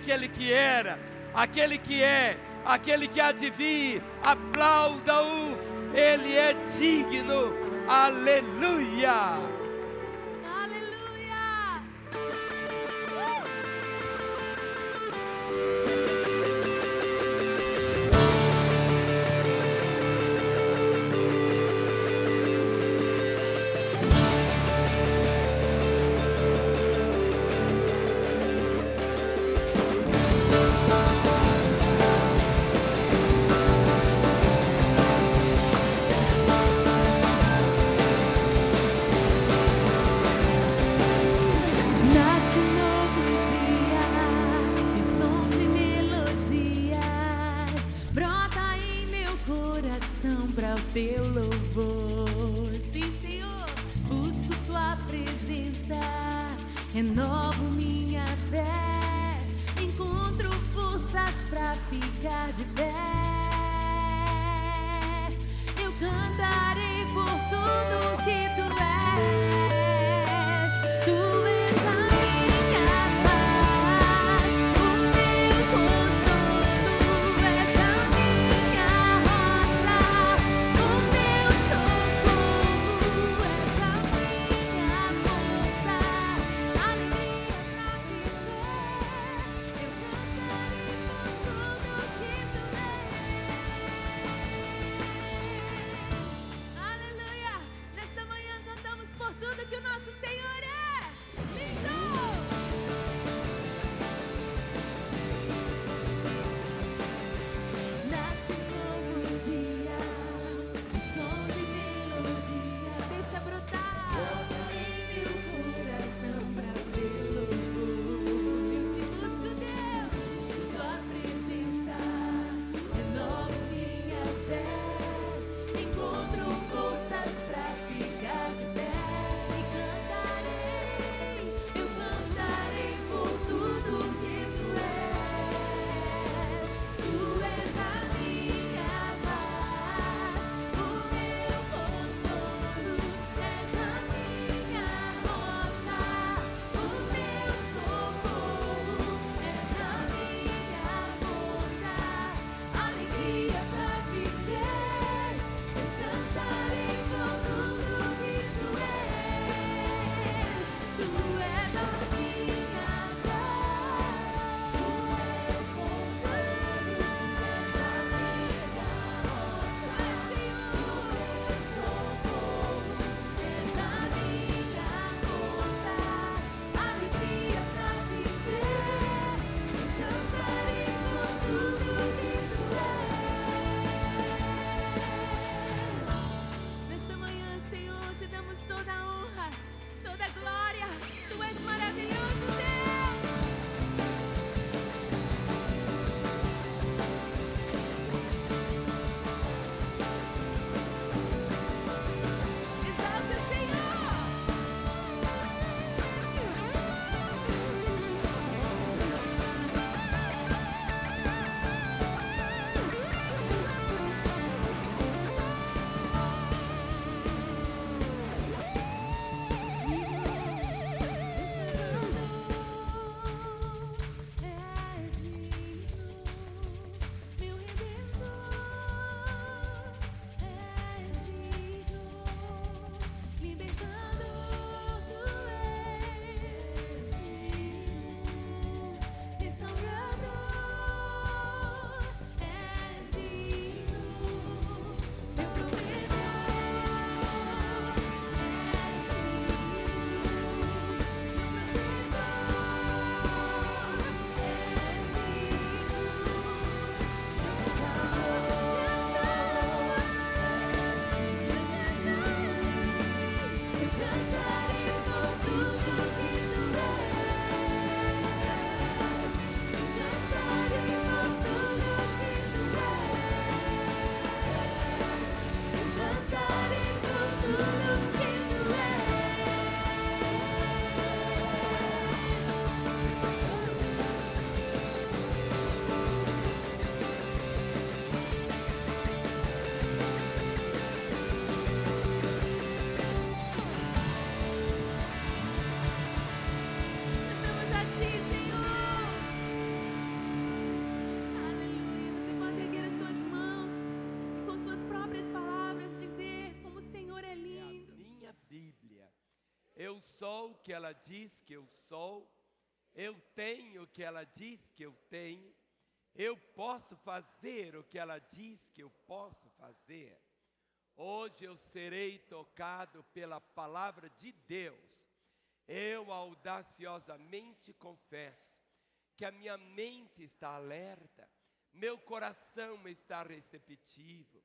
aquele que era, aquele que é, aquele que há de vir. Aplauda-o, Ele é digno. Aleluia! Aleluia! Nasce um novo dia e som de melodias brota em meu coração para o teu louvor. Sim, Senhor, busco tua presença, renovo minha fé, encontro forças para ficar de pé. Eu cantarei por tudo que tu és. Tu és a minha paz, o meu consolo. Tu és a minha rocha, o meu socorro. És a minha força, alegria pra viver. Eu cantarei por tudo que tu és. sou o que ela diz que eu sou, eu tenho o que ela diz que eu tenho, eu posso fazer o que ela diz que eu posso fazer. Hoje eu serei tocado pela palavra de Deus. Eu audaciosamente confesso que a minha mente está alerta, meu coração está receptivo.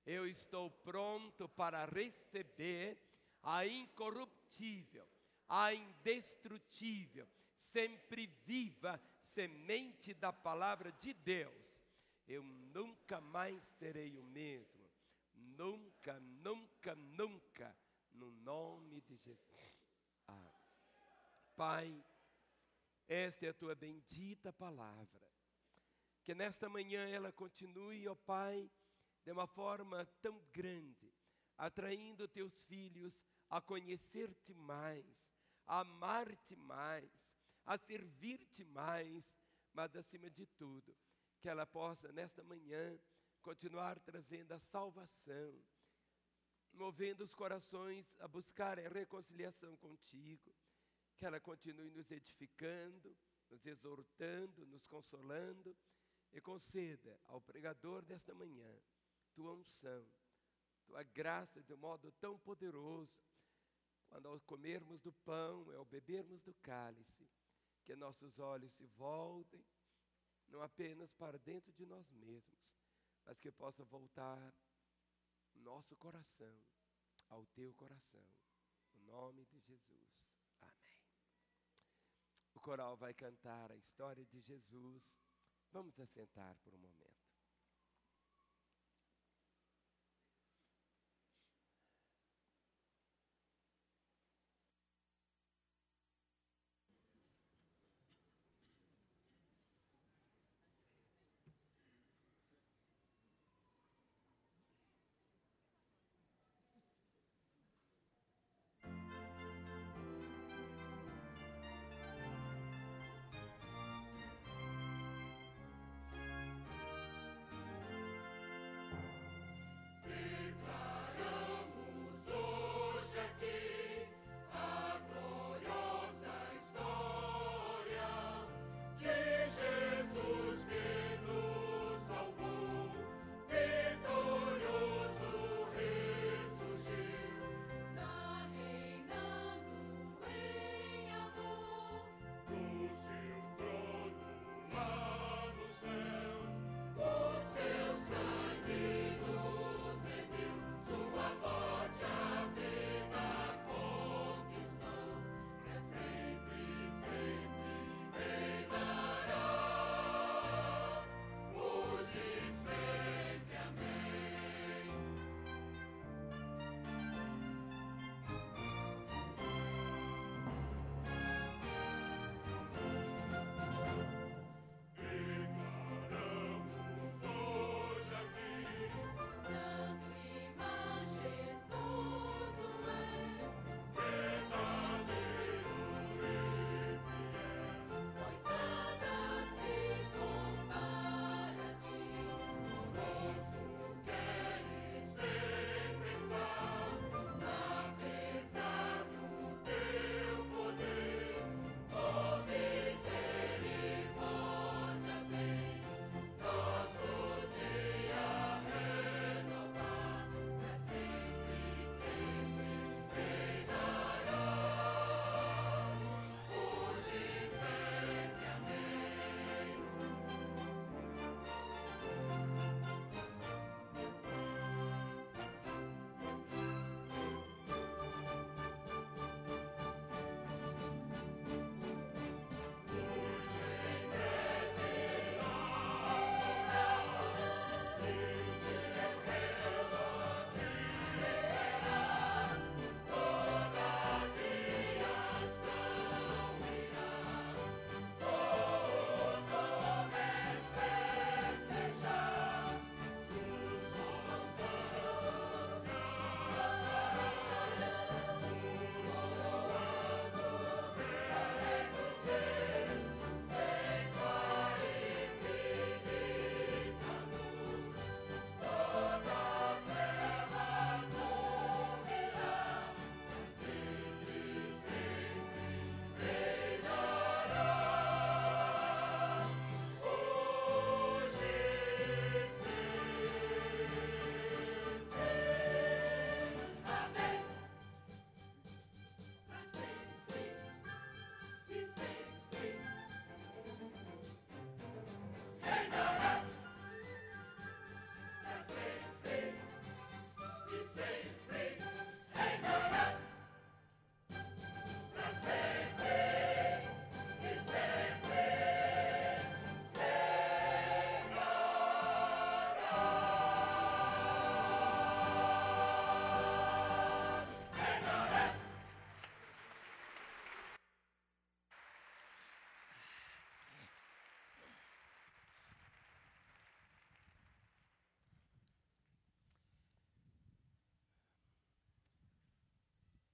Eu estou pronto para receber a incorruptível, a indestrutível, sempre viva semente da palavra de Deus. Eu nunca mais serei o mesmo. Nunca, nunca, nunca, no nome de Jesus. Pai, essa é a tua bendita palavra. Que nesta manhã ela continue, ó Pai, de uma forma tão grande, atraindo teus filhos a conhecer-te mais, a amar-te mais, a servir-te mais, mas acima de tudo, que ela possa nesta manhã continuar trazendo a salvação, movendo os corações a buscar a reconciliação contigo, que ela continue nos edificando, nos exortando, nos consolando, e conceda ao pregador desta manhã tua unção, tua graça de um modo tão poderoso, quando ao comermos do pão e ao bebermos do cálice, que nossos olhos se voltem, não apenas para dentro de nós mesmos, mas que possa voltar nosso coração ao teu coração, no nome de Jesus, amém. O coral vai cantar a história de Jesus. Vamos assentar por um momento.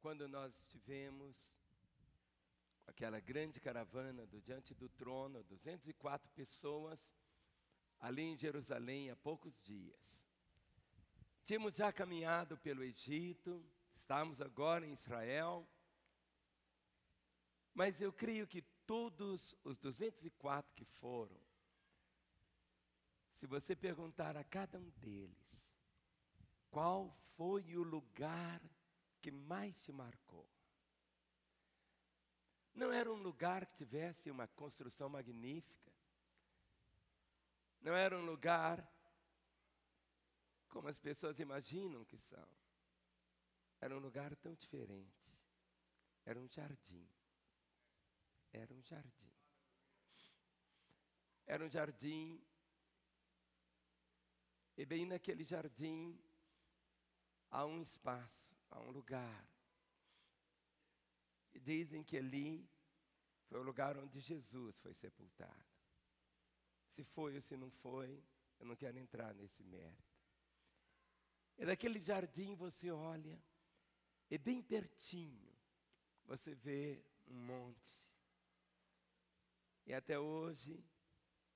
quando nós estivemos com aquela grande caravana do Diante do Trono, 204 pessoas, ali em Jerusalém há poucos dias. Tínhamos já caminhado pelo Egito, estamos agora em Israel, mas eu creio que todos os 204 que foram, se você perguntar a cada um deles, qual foi o lugar que mais te marcou? Não era um lugar que tivesse uma construção magnífica, não era um lugar como as pessoas imaginam que são. Era um lugar tão diferente. Era um jardim. Era um jardim. Era um jardim. E bem naquele jardim há um espaço, há um lugar. E dizem que ali foi o lugar onde Jesus foi sepultado. Se foi ou se não foi, eu não quero entrar nesse mérito. E daquele jardim você olha, e bem pertinho você vê um monte. E até hoje,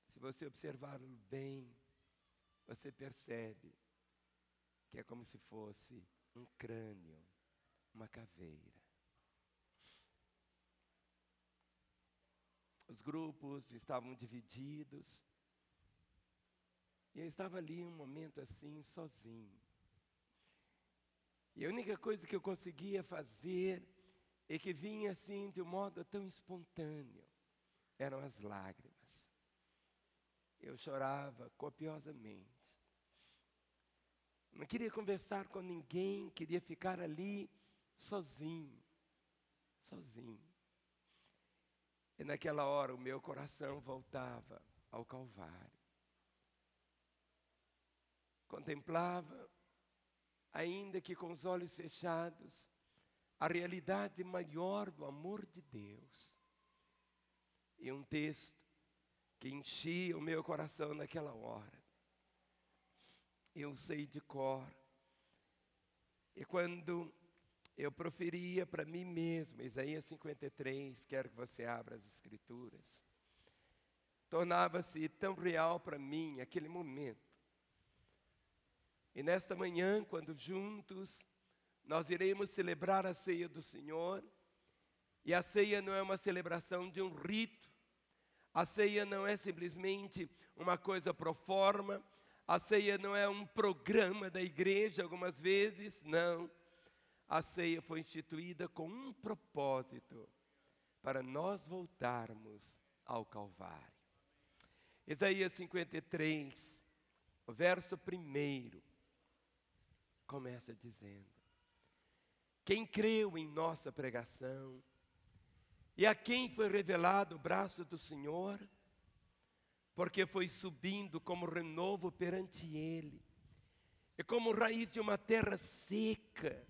se você observá-lo bem, você percebe que é como se fosse um crânio, uma caveira. Os grupos estavam divididos, e eu estava ali um momento assim, sozinho. E a única coisa que eu conseguia fazer, e que vinha assim de um modo tão espontâneo, eram as lágrimas. Eu chorava copiosamente. Não queria conversar com ninguém, queria ficar ali sozinho, sozinho. E naquela hora o meu coração voltava ao Calvário. Contemplava, ainda que com os olhos fechados, a realidade maior do amor de Deus. E um texto que enchia o meu coração naquela hora. Eu sei de cor. E quando eu proferia para mim mesmo, Isaías 53, quero que você abra as Escrituras, tornava-se tão real para mim aquele momento. E nesta manhã, quando juntos nós iremos celebrar a ceia do Senhor, e a ceia não é uma celebração de um rito, a ceia não é simplesmente uma coisa pro forma, a ceia não é um programa da igreja algumas vezes, não. A ceia foi instituída com um propósito, para nós voltarmos ao Calvário. Isaías 53, o verso 1, começa dizendo: quem creu em nossa pregação, e a quem foi revelado o braço do Senhor, porque foi subindo como renovo perante Ele, e como raiz de uma terra seca,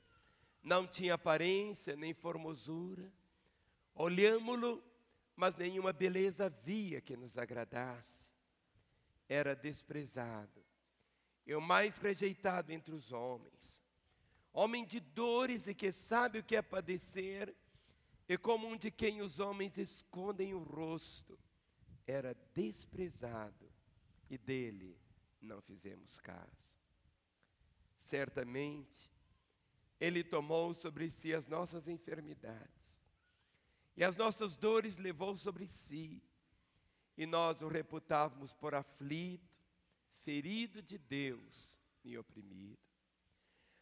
não tinha aparência nem formosura, olhámo-lo, mas nenhuma beleza havia que nos agradasse. Era desprezado, e o mais rejeitado entre os homens, homem de dores e que sabe o que é padecer, e como um de quem os homens escondem o rosto. Era desprezado, e dele não fizemos caso. Certamente, Ele tomou sobre si as nossas enfermidades, e as nossas dores levou sobre si, e nós o reputávamos por aflito, ferido de Deus e oprimido.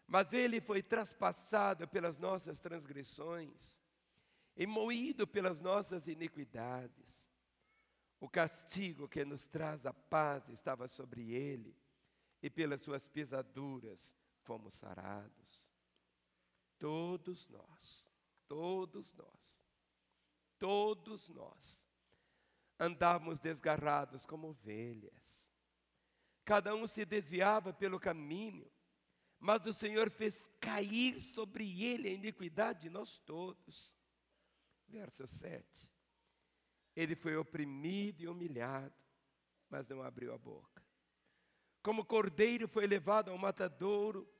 Mas Ele foi traspassado pelas nossas transgressões, e moído pelas nossas iniquidades. O castigo que nos traz a paz estava sobre Ele, e pelas suas pisaduras fomos sarados. Todos nós, andávamos desgarrados como ovelhas. Cada um se desviava pelo caminho, mas o Senhor fez cair sobre Ele a iniquidade de nós todos. Verso 7. Ele foi oprimido e humilhado, mas não abriu a boca. Como cordeiro foi levado ao matadouro,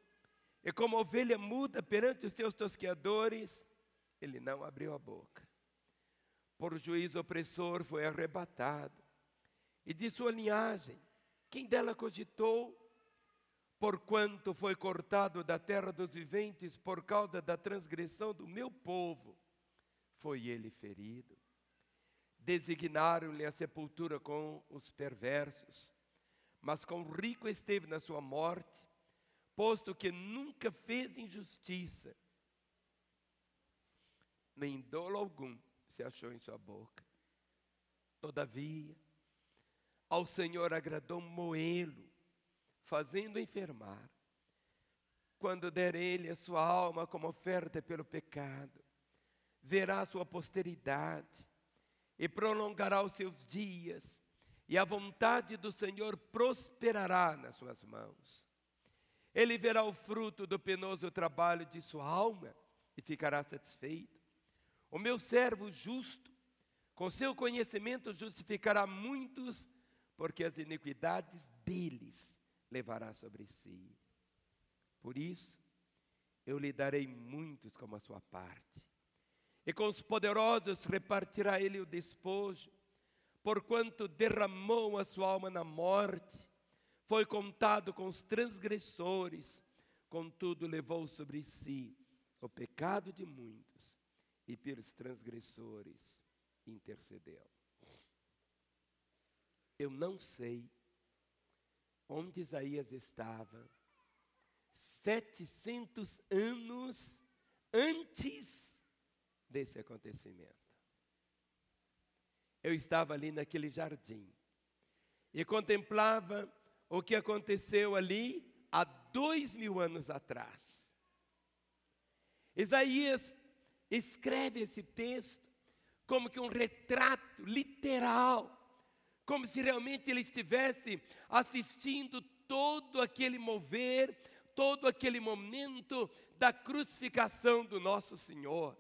E como ovelha muda perante os seus tosqueadores, ele não abriu a boca. Por juízo opressor foi arrebatado. E de sua linhagem, quem dela cogitou? Porquanto foi cortado da terra dos viventes por causa da transgressão do meu povo, foi ele ferido. Designaram-lhe a sepultura com os perversos, mas com o rico esteve na sua morte, posto que nunca fez injustiça, nem dolo algum se achou em sua boca. Todavia, ao Senhor agradou moê-lo, fazendo enfermar. Quando der ele a sua alma como oferta pelo pecado, verá a sua posteridade e prolongará os seus dias, e a vontade do Senhor prosperará nas suas mãos. Ele verá o fruto do penoso trabalho de sua alma e ficará satisfeito. O meu servo justo, com seu conhecimento justificará muitos, porque as iniquidades deles levará sobre si. Por isso, eu lhe darei muitos como a sua parte. E com os poderosos repartirá ele o despojo, porquanto derramou a sua alma na morte, foi contado com os transgressores, contudo levou sobre si o pecado de muitos, e pelos transgressores intercedeu. Eu não sei onde Isaías estava 700 anos antes desse acontecimento. Eu estava ali naquele jardim e contemplava o que aconteceu ali há 2000 anos atrás. Isaías escreve esse texto como que um retrato literal, como se realmente ele estivesse assistindo todo aquele mover, todo aquele momento da crucificação do nosso Senhor.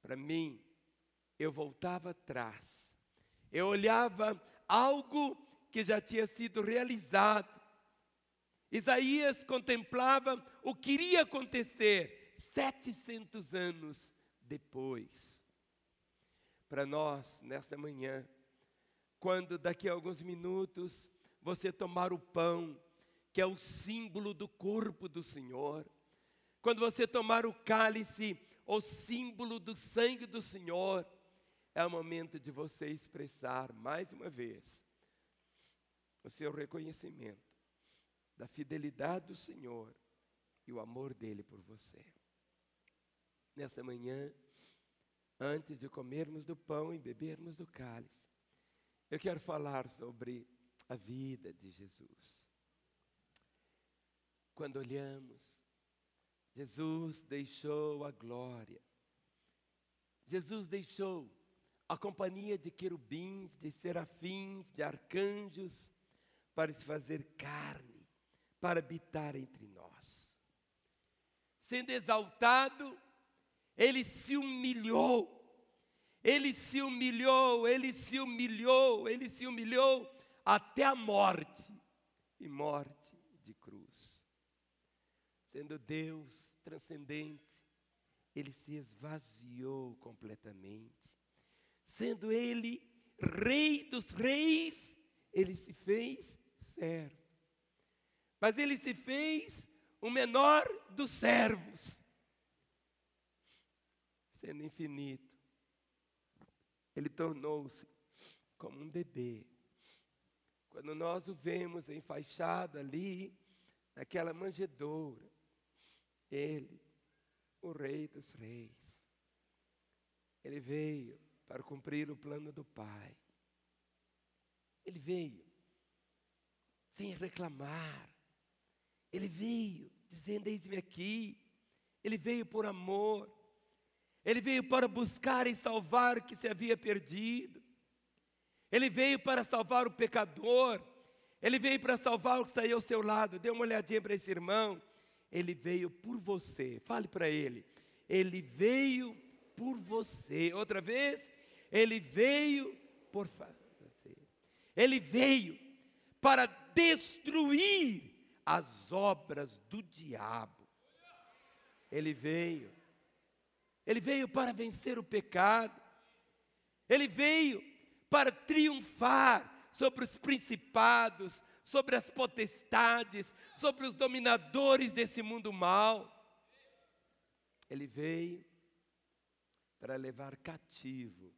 Para mim, eu voltava atrás, eu olhava algo que já tinha sido realizado. Isaías contemplava o que iria acontecer 700 anos depois. Para nós, nesta manhã, quando daqui a alguns minutos você tomar o pão, que é o símbolo do corpo do Senhor, quando você tomar o cálice, o símbolo do sangue do Senhor, é o momento de você expressar mais uma vez o seu reconhecimento da fidelidade do Senhor e o amor dele por você. Nessa manhã, antes de comermos do pão e bebermos do cálice, eu quero falar sobre a vida de Jesus. Quando olhamos, Jesus deixou a glória. Jesus deixou a companhia de querubins, de serafins, de arcanjos, para se fazer carne, para habitar entre nós. Sendo exaltado, ele se humilhou. Ele se humilhou, ele se humilhou, ele se humilhou até a morte, e morte de cruz. Sendo Deus transcendente, ele se esvaziou completamente. Sendo ele Rei dos reis, ele se fez servo. Mas ele se fez o menor dos servos. Sendo infinito, ele tornou-se como um bebê. Quando nós o vemos enfaixado ali, naquela manjedoura, ele, o Rei dos reis, ele veio para cumprir o plano do Pai. Ele veio sem reclamar. Ele veio dizendo: eis-me aqui. Ele veio por amor. Ele veio para buscar e salvar o que se havia perdido. Ele veio para salvar o pecador. Ele veio para salvar o que está aí ao seu lado. Dê uma olhadinha para esse irmão. Ele veio por você. Fale para ele. Ele veio por você. Outra vez. Ele veio por você. Ele veio para destruir as obras do diabo. Ele veio para vencer o pecado. Ele veio para triunfar sobre os principados, sobre as potestades, sobre os dominadores desse mundo mal. Ele veio para levar cativo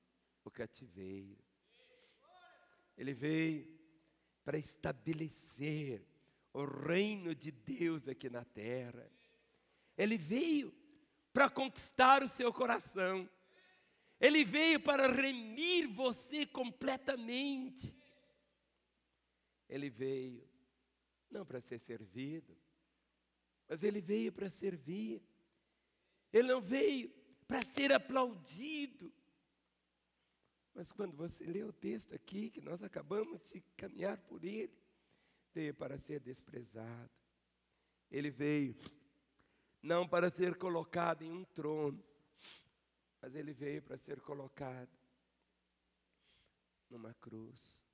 o cativeiro. Ele veio para estabelecer o reino de Deus aqui na terra. Ele veio para conquistar o seu coração. Ele veio para remir você completamente. Ele veio não para ser servido, mas ele veio para servir. Ele não veio para ser aplaudido. Mas quando você lê o texto aqui, que nós acabamos de caminhar por ele, veio para ser desprezado. Ele veio não para ser colocado em um trono, mas ele veio para ser colocado numa cruz.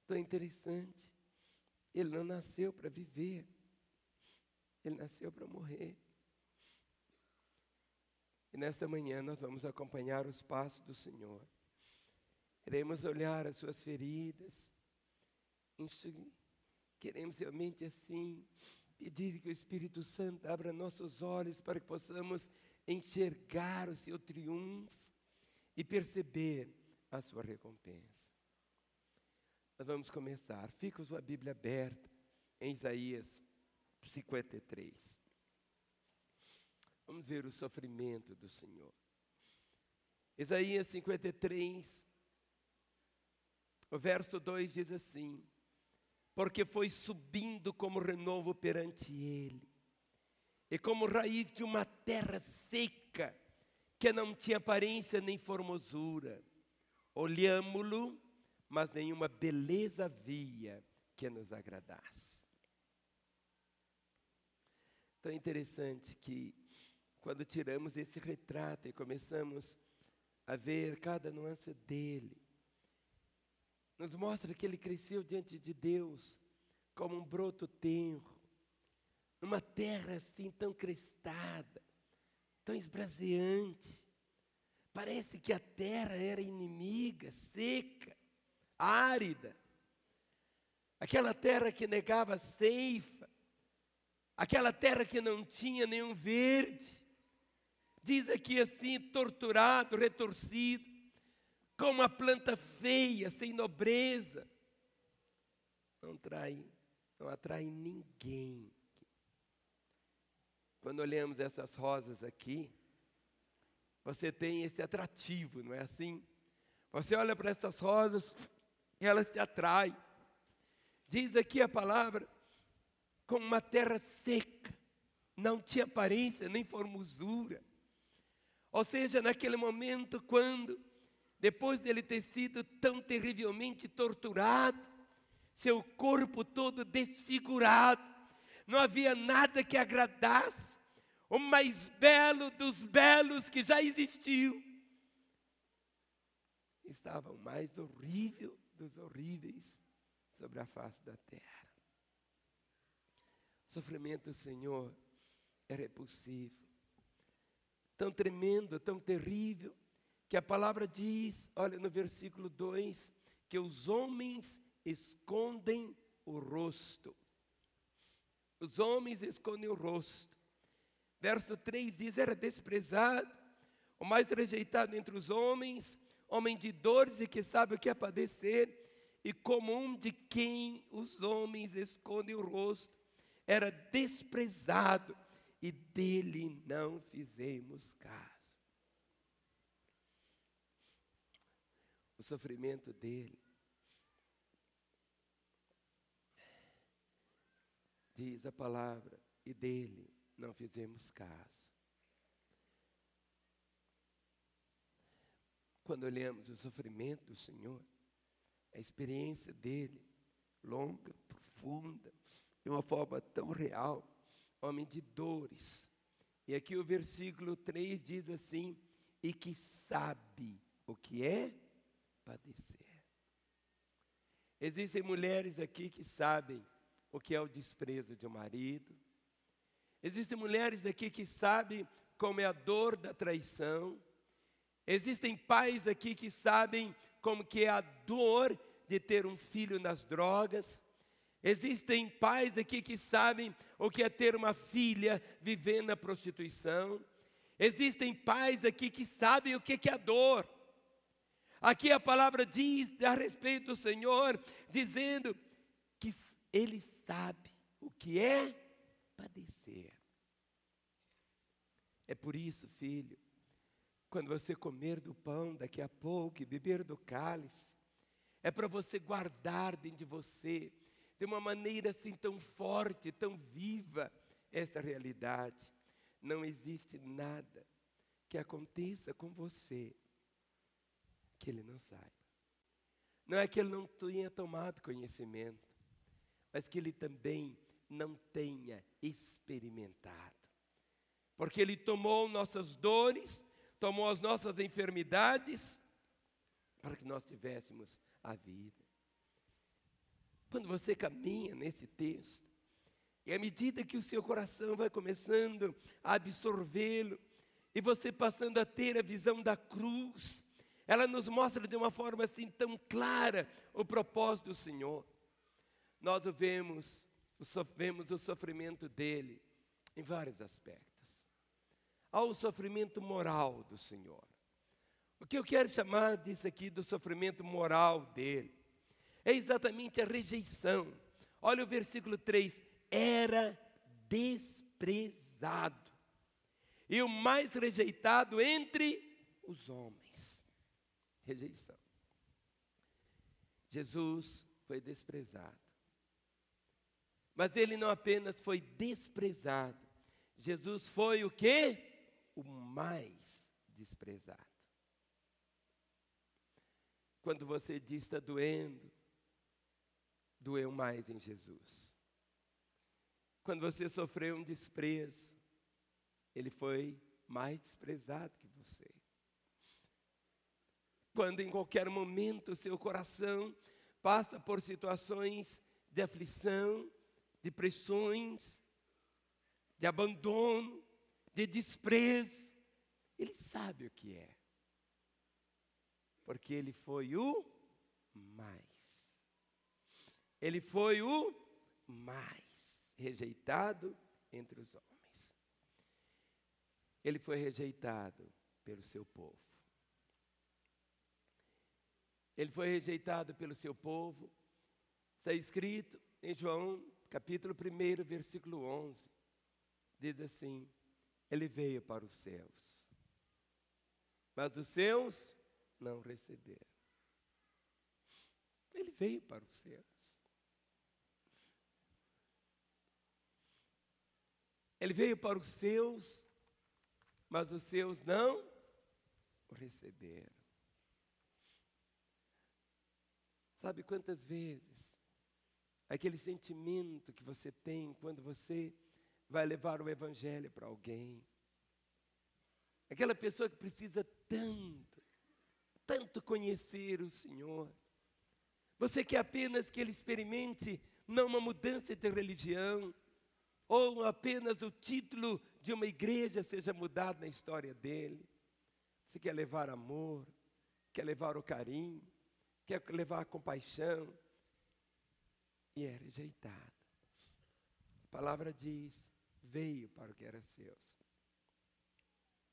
Então é interessante, ele não nasceu para viver, ele nasceu para morrer. E nessa manhã nós vamos acompanhar os passos do Senhor. Queremos olhar as suas feridas. Queremos realmente assim pedir que o Espírito Santo abra nossos olhos para que possamos enxergar o seu triunfo e perceber a sua recompensa. Nós vamos começar. Fica com a sua Bíblia aberta em Isaías 53. Vamos ver o sofrimento do Senhor. Isaías 53, o verso 2 diz assim: porque foi subindo como renovo perante ele, e como raiz de uma terra seca, que não tinha aparência nem formosura. Olhámo-lo, mas nenhuma beleza havia que nos agradasse. Então é interessante que quando tiramos esse retrato e começamos a ver cada nuance dele, nos mostra que ele cresceu diante de Deus como um broto tenro, numa terra assim tão crestada, tão esbraseante. Parece que a terra era inimiga, seca, árida. Aquela terra que negava a ceifa, aquela terra que não tinha nenhum verde. Diz aqui assim, torturado, retorcido, como uma planta feia, sem nobreza. Não atrai ninguém. Quando olhamos essas rosas aqui, você tem esse atrativo, não é assim? Você olha para essas rosas e elas te atraem. Diz aqui a palavra, como uma terra seca, não tinha aparência nem formosura. Ou seja, naquele momento quando, depois dele ter sido tão terrivelmente torturado, seu corpo todo desfigurado, não havia nada que agradasse, o mais belo dos belos que já existiu, estava o mais horrível dos horríveis sobre a face da terra. O sofrimento do Senhor é repulsivo, tão tremendo, tão terrível, que a palavra diz, olha no versículo 2, que os homens escondem o rosto. Os homens escondem o rosto. Verso 3 diz, era desprezado, o mais rejeitado entre os homens, homem de dores e que sabe o que é padecer, e como um de quem os homens escondem o rosto, era desprezado, e dele não fizemos caso. O sofrimento dele, diz a palavra, e dele não fizemos caso. Quando olhamos o sofrimento do Senhor, a experiência dele, longa, profunda, de uma forma tão real, homem de dores. E aqui o versículo 3 diz assim, e que sabe o que é padecer. Existem mulheres aqui que sabem o que é o desprezo de um marido. Existem mulheres aqui que sabem como é a dor da traição. Existem pais aqui que sabem como que é a dor de ter um filho nas drogas. Existem pais aqui que sabem o que é ter uma filha vivendo na prostituição. Existem pais aqui que sabem o que é a dor. Aqui a palavra diz a respeito do Senhor, dizendo que Ele sabe o que é padecer. É por isso, filho, quando você comer do pão daqui a pouco e beber do cálice, é para você guardar dentro de você, de uma maneira assim tão forte, tão viva, essa realidade. Não existe nada que aconteça com você que Ele não saiba. Não é que Ele não tenha tomado conhecimento, mas que Ele também não tenha experimentado. Porque Ele tomou nossas dores, tomou as nossas enfermidades, para que nós tivéssemos a vida. Quando você caminha nesse texto, e à medida que o seu coração vai começando a absorvê-lo, e você passando a ter a visão da cruz, ela nos mostra de uma forma assim tão clara o propósito do Senhor. Nós vemos o sofrimento dele em vários aspectos. Há o sofrimento moral do Senhor. O que eu quero chamar disso aqui do sofrimento moral dele é exatamente a rejeição. Olha o versículo 3. Era desprezado e o mais rejeitado entre os homens. Rejeição. Jesus foi desprezado. Mas ele não apenas foi desprezado. Jesus foi o quê? O mais desprezado. Quando você diz está doendo, doeu mais em Jesus. Quando você sofreu um desprezo, Ele foi mais desprezado que você. Quando em qualquer momento o seu coração passa por situações de aflição, de pressões, de abandono, de desprezo, Ele sabe o que é. Porque Ele foi o mais. Ele foi o mais rejeitado entre os homens. Ele foi rejeitado pelo seu povo. Ele foi rejeitado pelo seu povo. Está escrito em João, capítulo 1, versículo 11. Diz assim: Ele veio para os seus, mas os seus não receberam. Ele veio para os seus. Ele veio para os seus, mas os seus não o receberam. Sabe quantas vezes aquele sentimento que você tem quando você vai levar o evangelho para alguém, aquela pessoa que precisa tanto conhecer o Senhor, você quer apenas que ele experimente não uma mudança de religião, ou apenas o título de uma igreja seja mudado na história dele. Você quer levar amor, quer levar o carinho, quer levar a compaixão, e é rejeitado. A palavra diz: veio para o que era seus.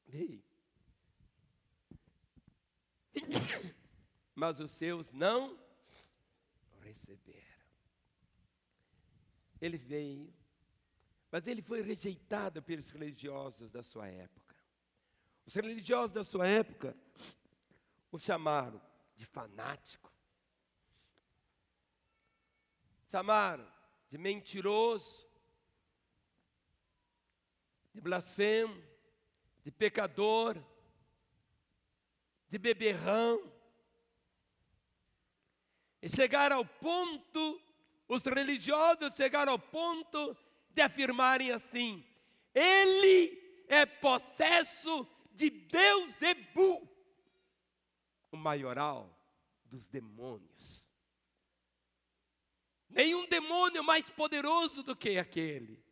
Veio. Mas os seus não o receberam. Ele veio, mas ele foi rejeitado pelos religiosos da sua época. Os religiosos da sua época o chamaram de fanático, chamaram de mentiroso, de blasfemo, de pecador, de beberrão. E chegaram ao ponto, os religiosos chegaram ao ponto de afirmarem assim: ele é possesso de Beelzebu, o maioral dos demônios. Nenhum demônio mais poderoso do que aquele.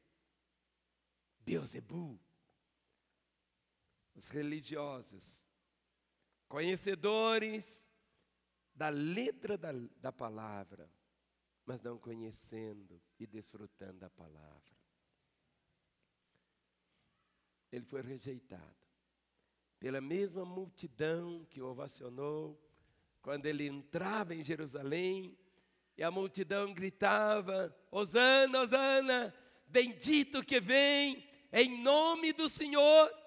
Beelzebul. Os religiosos, conhecedores da letra da palavra, mas não conhecendo e desfrutando da palavra. Ele foi rejeitado pela mesma multidão que o ovacionou quando ele entrava em Jerusalém, e a multidão gritava: Hosana, Hosana, bendito que vem em nome do Senhor.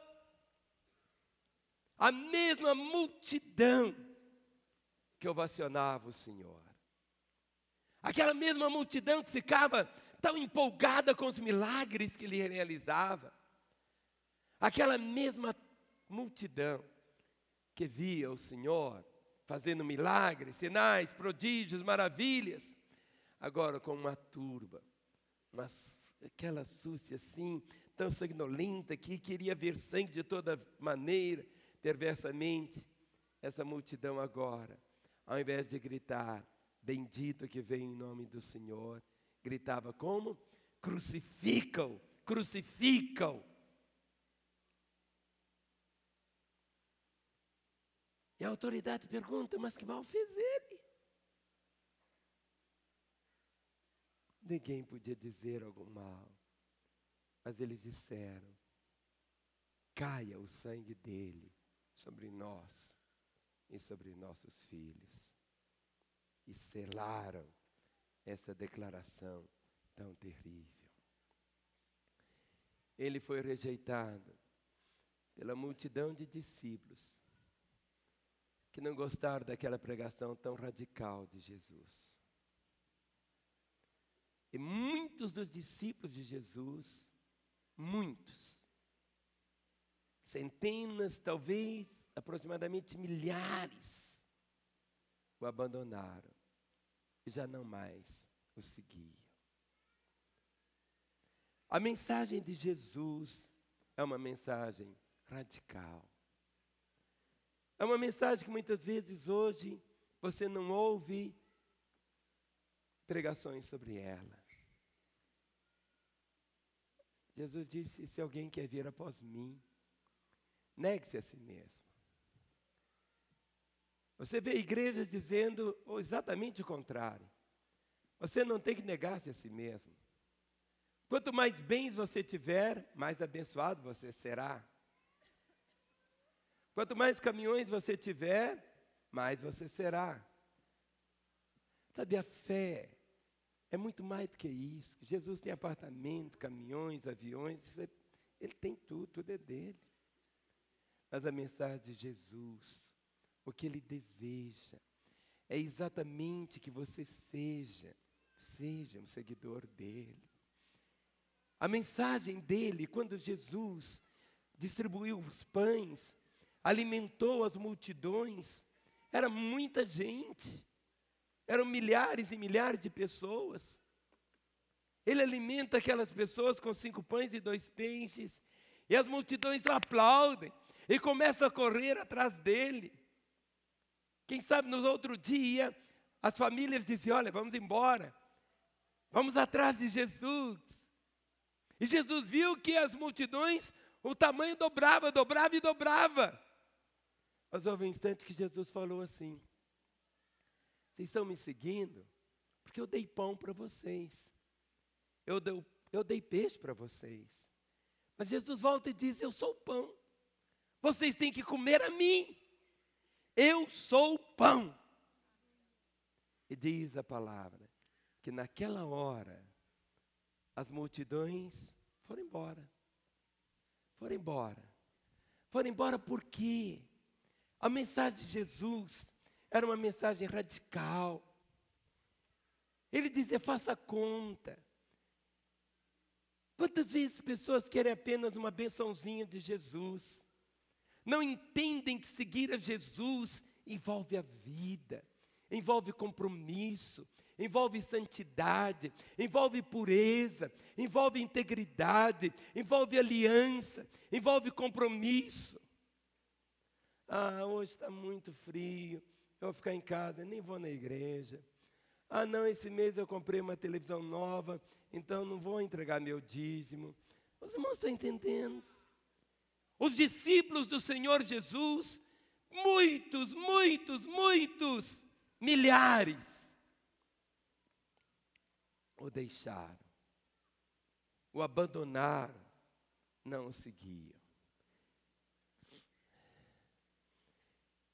A mesma multidão que ovacionava o Senhor. Aquela mesma multidão que ficava tão empolgada com os milagres que ele realizava. Aquela mesma multidão que via o Senhor fazendo milagres, sinais, prodígios, maravilhas. Agora com uma turba, aquela súcia assim, tão sanguinolenta, que queria ver sangue de toda maneira. Perversamente, essa multidão agora, ao invés de gritar, bendito que vem em nome do Senhor, gritava como? Crucificam, crucificam. E a autoridade pergunta, mas que mal fez ele? Ninguém podia dizer algum mal, mas eles disseram, caia o sangue dele sobre nós e sobre nossos filhos. E selaram essa declaração tão terrível. Ele foi rejeitado pela multidão de discípulos que não gostaram daquela pregação tão radical de Jesus. E muitos dos discípulos de Jesus, muitos, centenas, talvez, aproximadamente milhares, o abandonaram e já não mais o seguiam. A mensagem de Jesus é uma mensagem radical. É uma mensagem que muitas vezes hoje você não ouve pregações sobre ela. Jesus disse, se alguém quer vir após mim, negue-se a si mesmo. Você vê igrejas dizendo exatamente o contrário. Você não tem que negar-se a si mesmo. Quanto mais bens você tiver, mais abençoado você será. Quanto mais caminhões você tiver, mais você será. Sabe, a fé é muito mais do que isso. Jesus tem apartamento, caminhões, aviões, ele tem tudo, tudo é dele. Mas a mensagem de Jesus, o que ele deseja, é exatamente que você seja um seguidor dele. A mensagem dele, quando Jesus distribuiu os pães, alimentou as multidões, era muita gente, eram milhares e milhares de pessoas. Ele alimenta aquelas pessoas com 5 pães e 2 peixes, e as multidões o aplaudem, e começam a correr atrás dele. Quem sabe no outro dia, as famílias diziam, olha, vamos embora, vamos atrás de Jesus. E Jesus viu que as multidões, o tamanho dobrava, dobrava e dobrava. Mas houve um instante que Jesus falou assim, vocês estão me seguindo porque eu dei pão para vocês. Eu dei peixe para vocês. Mas Jesus volta e diz, eu sou o pão. Vocês têm que comer a mim. Eu sou o pão. E diz a palavra, que naquela hora, as multidões foram embora. Foram embora. Foram embora por quê? A mensagem de Jesus era uma mensagem radical. Ele dizia, faça conta. Quantas vezes pessoas querem apenas uma bençãozinha de Jesus? Não entendem que seguir a Jesus envolve a vida, envolve compromisso, envolve santidade, envolve pureza, envolve integridade, envolve aliança, envolve compromisso. Hoje está muito frio, eu vou ficar em casa, nem vou na igreja. Ah, não, esse mês eu comprei uma televisão nova, então não vou entregar meu dízimo. Os irmãos estão entendendo? Os discípulos do Senhor Jesus, muitos, milhares, o deixaram, o abandonaram, não o seguiam.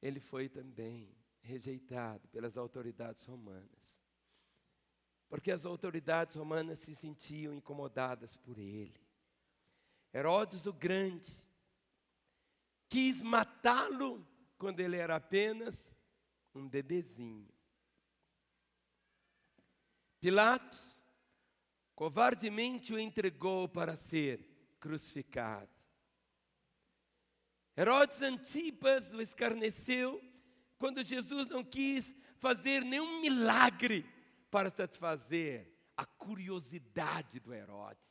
Ele foi também rejeitado pelas autoridades romanas, porque as autoridades romanas se sentiam incomodadas por ele. Herodes o Grande quis matá-lo quando ele era apenas um bebezinho. Pilatos covardemente o entregou para ser crucificado. Herodes Antipas o escarneceu quando Jesus não quis fazer nenhum milagre para satisfazer a curiosidade do Herodes.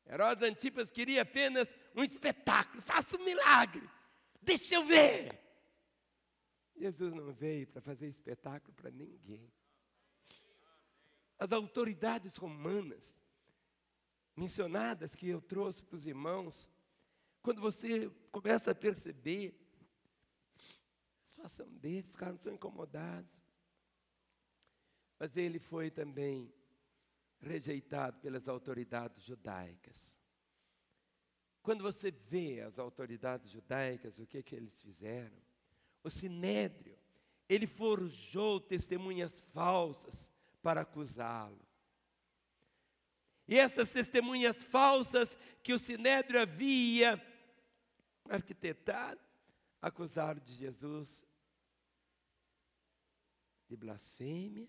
Herodes Antipas queria apenas um espetáculo. Faça um milagre, deixa eu ver. Jesus não veio para fazer espetáculo para ninguém. As autoridades romanas, mencionadas que eu trouxe para os irmãos, quando você começa a perceber a situação deles, ficaram tão incomodados. Mas ele foi também rejeitado pelas autoridades judaicas. Quando você vê as autoridades judaicas, o que eles fizeram? O Sinédrio, ele forjou testemunhas falsas para acusá-lo. E essas testemunhas falsas que o Sinédrio havia arquitetado, acusaram de Jesus de blasfêmia,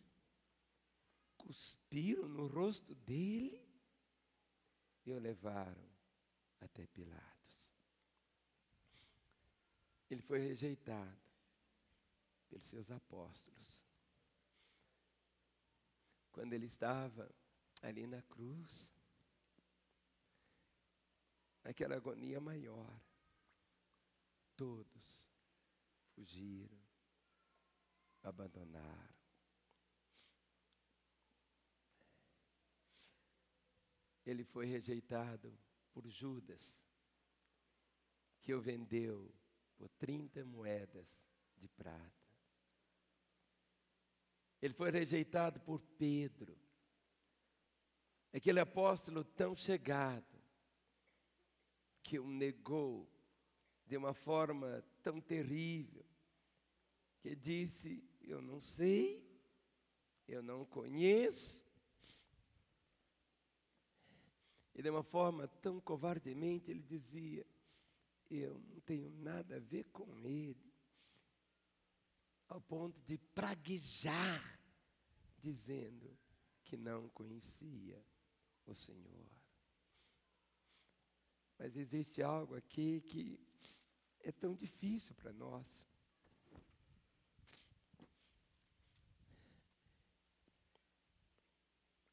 cuspiram no rosto dele e o levaram até Pilatos. Ele foi rejeitado pelos seus apóstolos. Quando ele estava ali na cruz, naquela agonia maior, todos fugiram, abandonaram. Ele foi rejeitado por Judas, que o vendeu por 30 moedas de prata. Ele foi rejeitado por Pedro, aquele apóstolo tão chegado, que o negou de uma forma tão terrível, que disse: eu não sei, eu não conheço. E de uma forma tão covardemente ele dizia: eu não tenho nada a ver com ele, ao ponto de praguejar, dizendo que não conhecia o Senhor. Mas existe algo aqui que é tão difícil para nós.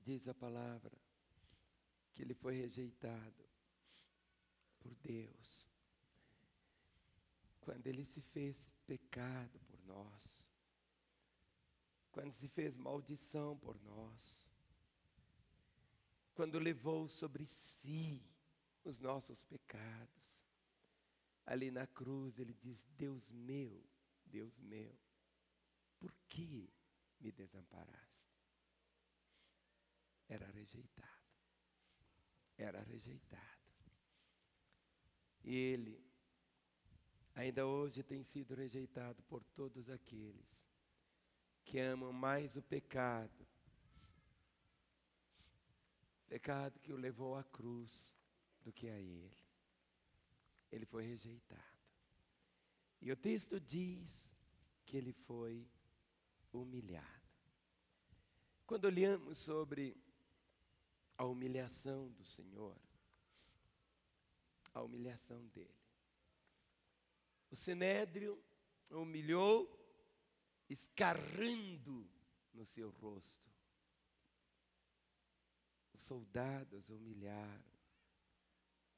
Diz a palavra que ele foi rejeitado por Deus, quando ele se fez pecado por nós, quando se fez maldição por nós, quando levou sobre si os nossos pecados. Ali na cruz ele diz: Deus meu, por que me desamparaste? Era rejeitado. Era rejeitado. E ele ainda hoje tem sido rejeitado por todos aqueles que amam mais o pecado que o levou à cruz, do que a ele. Ele foi rejeitado. E o texto diz que ele foi humilhado. Quando olhamos sobre a humilhação do Senhor, a humilhação dele, o Sinédrio o humilhou, escarrando no seu rosto. Os soldados o humilharam,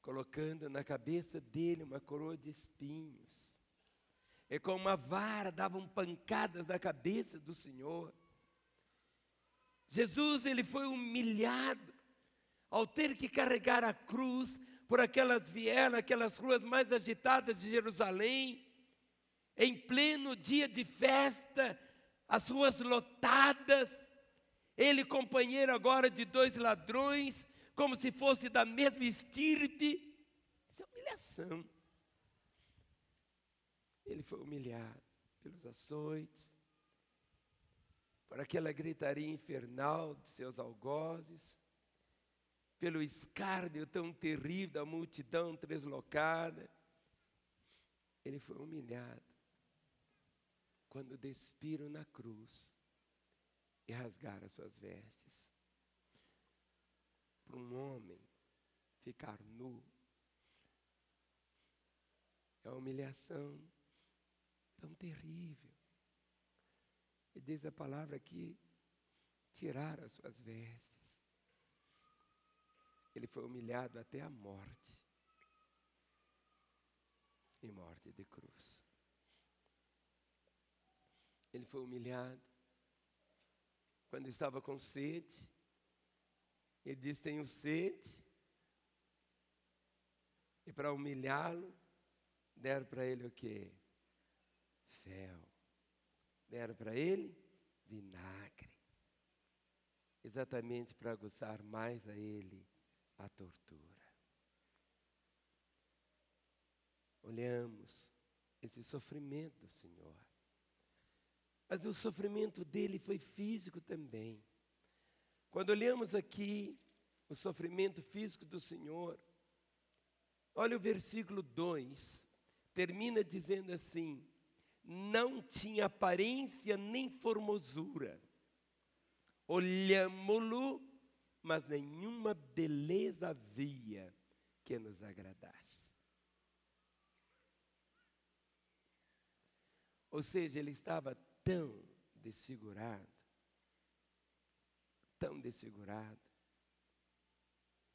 colocando na cabeça dele uma coroa de espinhos, e com uma vara davam pancadas na cabeça do Senhor. Jesus, ele foi humilhado ao ter que carregar a cruz por aquelas vielas, aquelas ruas mais agitadas de Jerusalém, em pleno dia de festa, as ruas lotadas, ele companheiro agora de 2 ladrões, como se fosse da mesma estirpe. Isso é humilhação. Ele foi humilhado pelos açoites, por aquela gritaria infernal de seus algozes, pelo escárnio tão terrível da multidão deslocada. Ele foi humilhado quando despiram na cruz e rasgaram as suas vestes. Para um homem ficar nu é uma humilhação tão terrível. E diz a palavra que tiraram as suas vestes. Ele foi humilhado até a morte. E morte de cruz. Ele foi humilhado quando estava com sede. Ele disse: tenho sede. E para humilhá-lo, deram para ele o quê? Fel. Deram para ele vinagre. Exatamente para aguçar mais a ele a tortura. Olhamos esse sofrimento do Senhor. Mas o sofrimento dele foi físico também. Quando olhamos aqui o sofrimento físico do Senhor, olha o versículo 2, termina dizendo assim: não tinha aparência nem formosura. Olhámo-lo, mas nenhuma beleza havia que nos agradasse. Ou seja, ele estava tão desfigurado, tão desfigurado.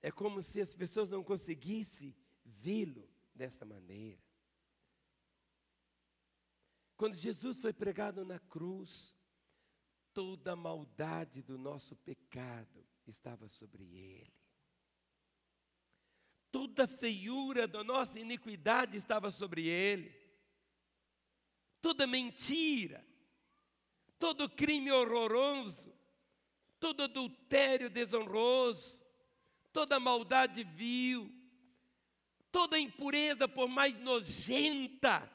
É como se as pessoas não conseguissem vê-lo desta maneira. Quando Jesus foi pregado na cruz, toda a maldade do nosso pecado estava sobre ele. Toda a feiura da nossa iniquidade estava sobre ele. Toda mentira, todo crime horroroso, todo adultério desonroso, toda maldade vil, toda impureza, por mais nojenta,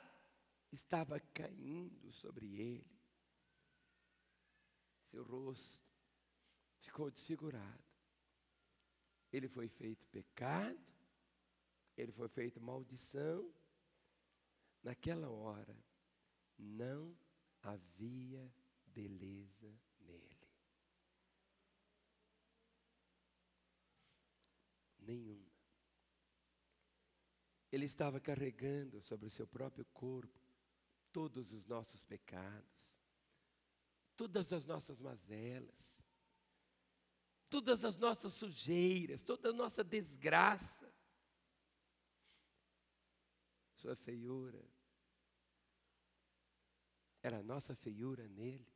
estava caindo sobre ele. Seu rosto ficou desfigurado. Ele foi feito pecado, ele foi feito maldição. Naquela hora, não havia beleza nele. Nenhuma. Ele estava carregando sobre o seu próprio corpo todos os nossos pecados, todas as nossas mazelas, todas as nossas sujeiras, toda a nossa desgraça. Sua feiura era a nossa feiura nele.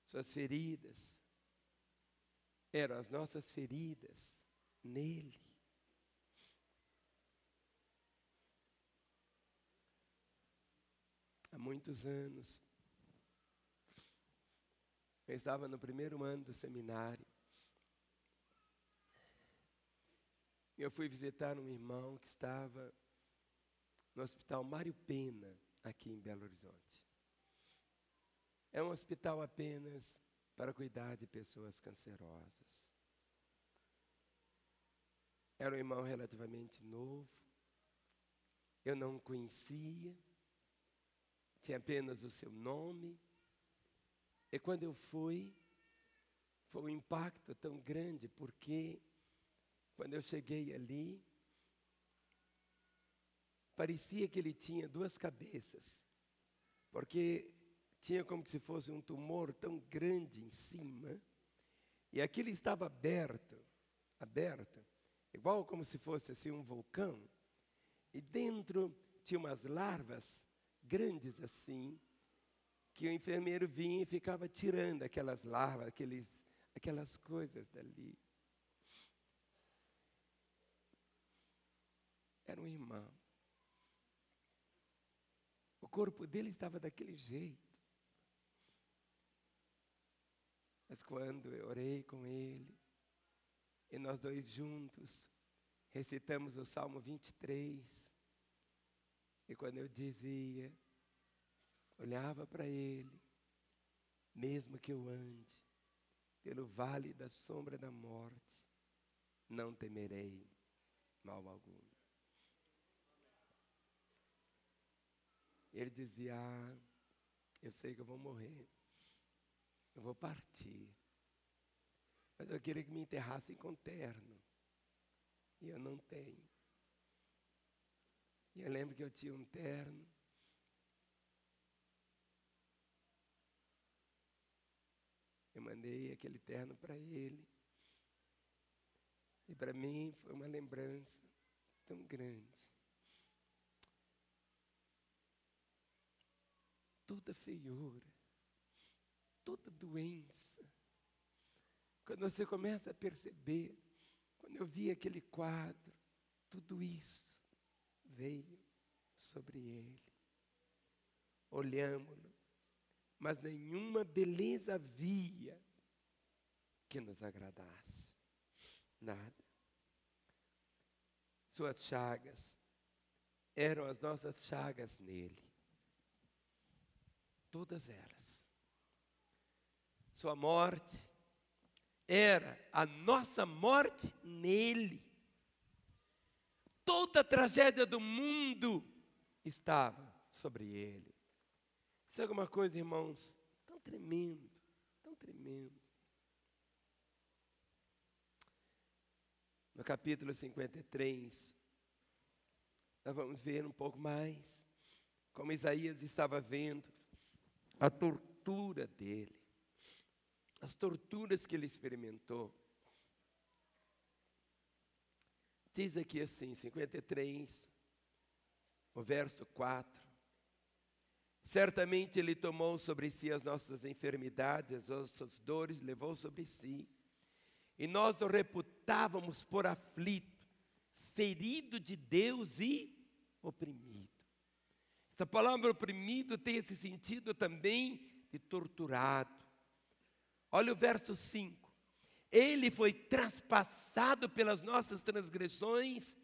Suas feridas eram as nossas feridas nele. Há muitos anos, eu estava no primeiro ano do seminário. Eu fui visitar um irmão que estava no Hospital Mário Pena, aqui em Belo Horizonte. É um hospital apenas para cuidar de pessoas cancerosas. Era um irmão relativamente novo. Eu não o conhecia. Tinha apenas o seu nome. E quando eu fui, foi um impacto tão grande, porque quando eu cheguei ali, parecia que ele tinha 2 cabeças, porque tinha como se fosse um tumor tão grande em cima, e aquilo estava aberto, igual como se fosse assim um vulcão, e dentro tinha umas larvas grandes assim, que o enfermeiro vinha e ficava tirando aquelas larvas, aquelas coisas dali. Era um irmão. O corpo dele estava daquele jeito. Mas quando eu orei com ele, e nós dois juntos recitamos o Salmo 23, e quando eu dizia, olhava para ele, mesmo que eu ande pelo vale da sombra da morte, não temerei mal algum. Ele dizia, eu sei que eu vou morrer, eu vou partir, mas eu queria que me enterrassem com terno, e eu não tenho. E eu lembro que eu tinha um terno, eu mandei aquele terno para ele, e para mim foi uma lembrança tão grande. Toda feiura, toda doença, quando você começa a perceber, quando eu vi aquele quadro, tudo isso veio sobre ele. Olhamos-lo, mas nenhuma beleza havia que nos agradasse. Nada. Suas chagas eram as nossas chagas nele. Todas elas. Sua morte era a nossa morte nele. Toda a tragédia do mundo estava sobre ele. Isso é alguma coisa, irmãos, tão tremendo, tão tremendo. No capítulo 53, nós vamos ver um pouco mais como Isaías estava vendo a tortura dele, as torturas que ele experimentou. Diz aqui assim, 53, o verso 4. Certamente ele tomou sobre si as nossas enfermidades, as nossas dores, levou sobre si. E nós o reputávamos por aflito, ferido de Deus e oprimido. Essa palavra oprimido tem esse sentido também de torturado. Olha o verso 5. Ele foi traspassado pelas nossas transgressões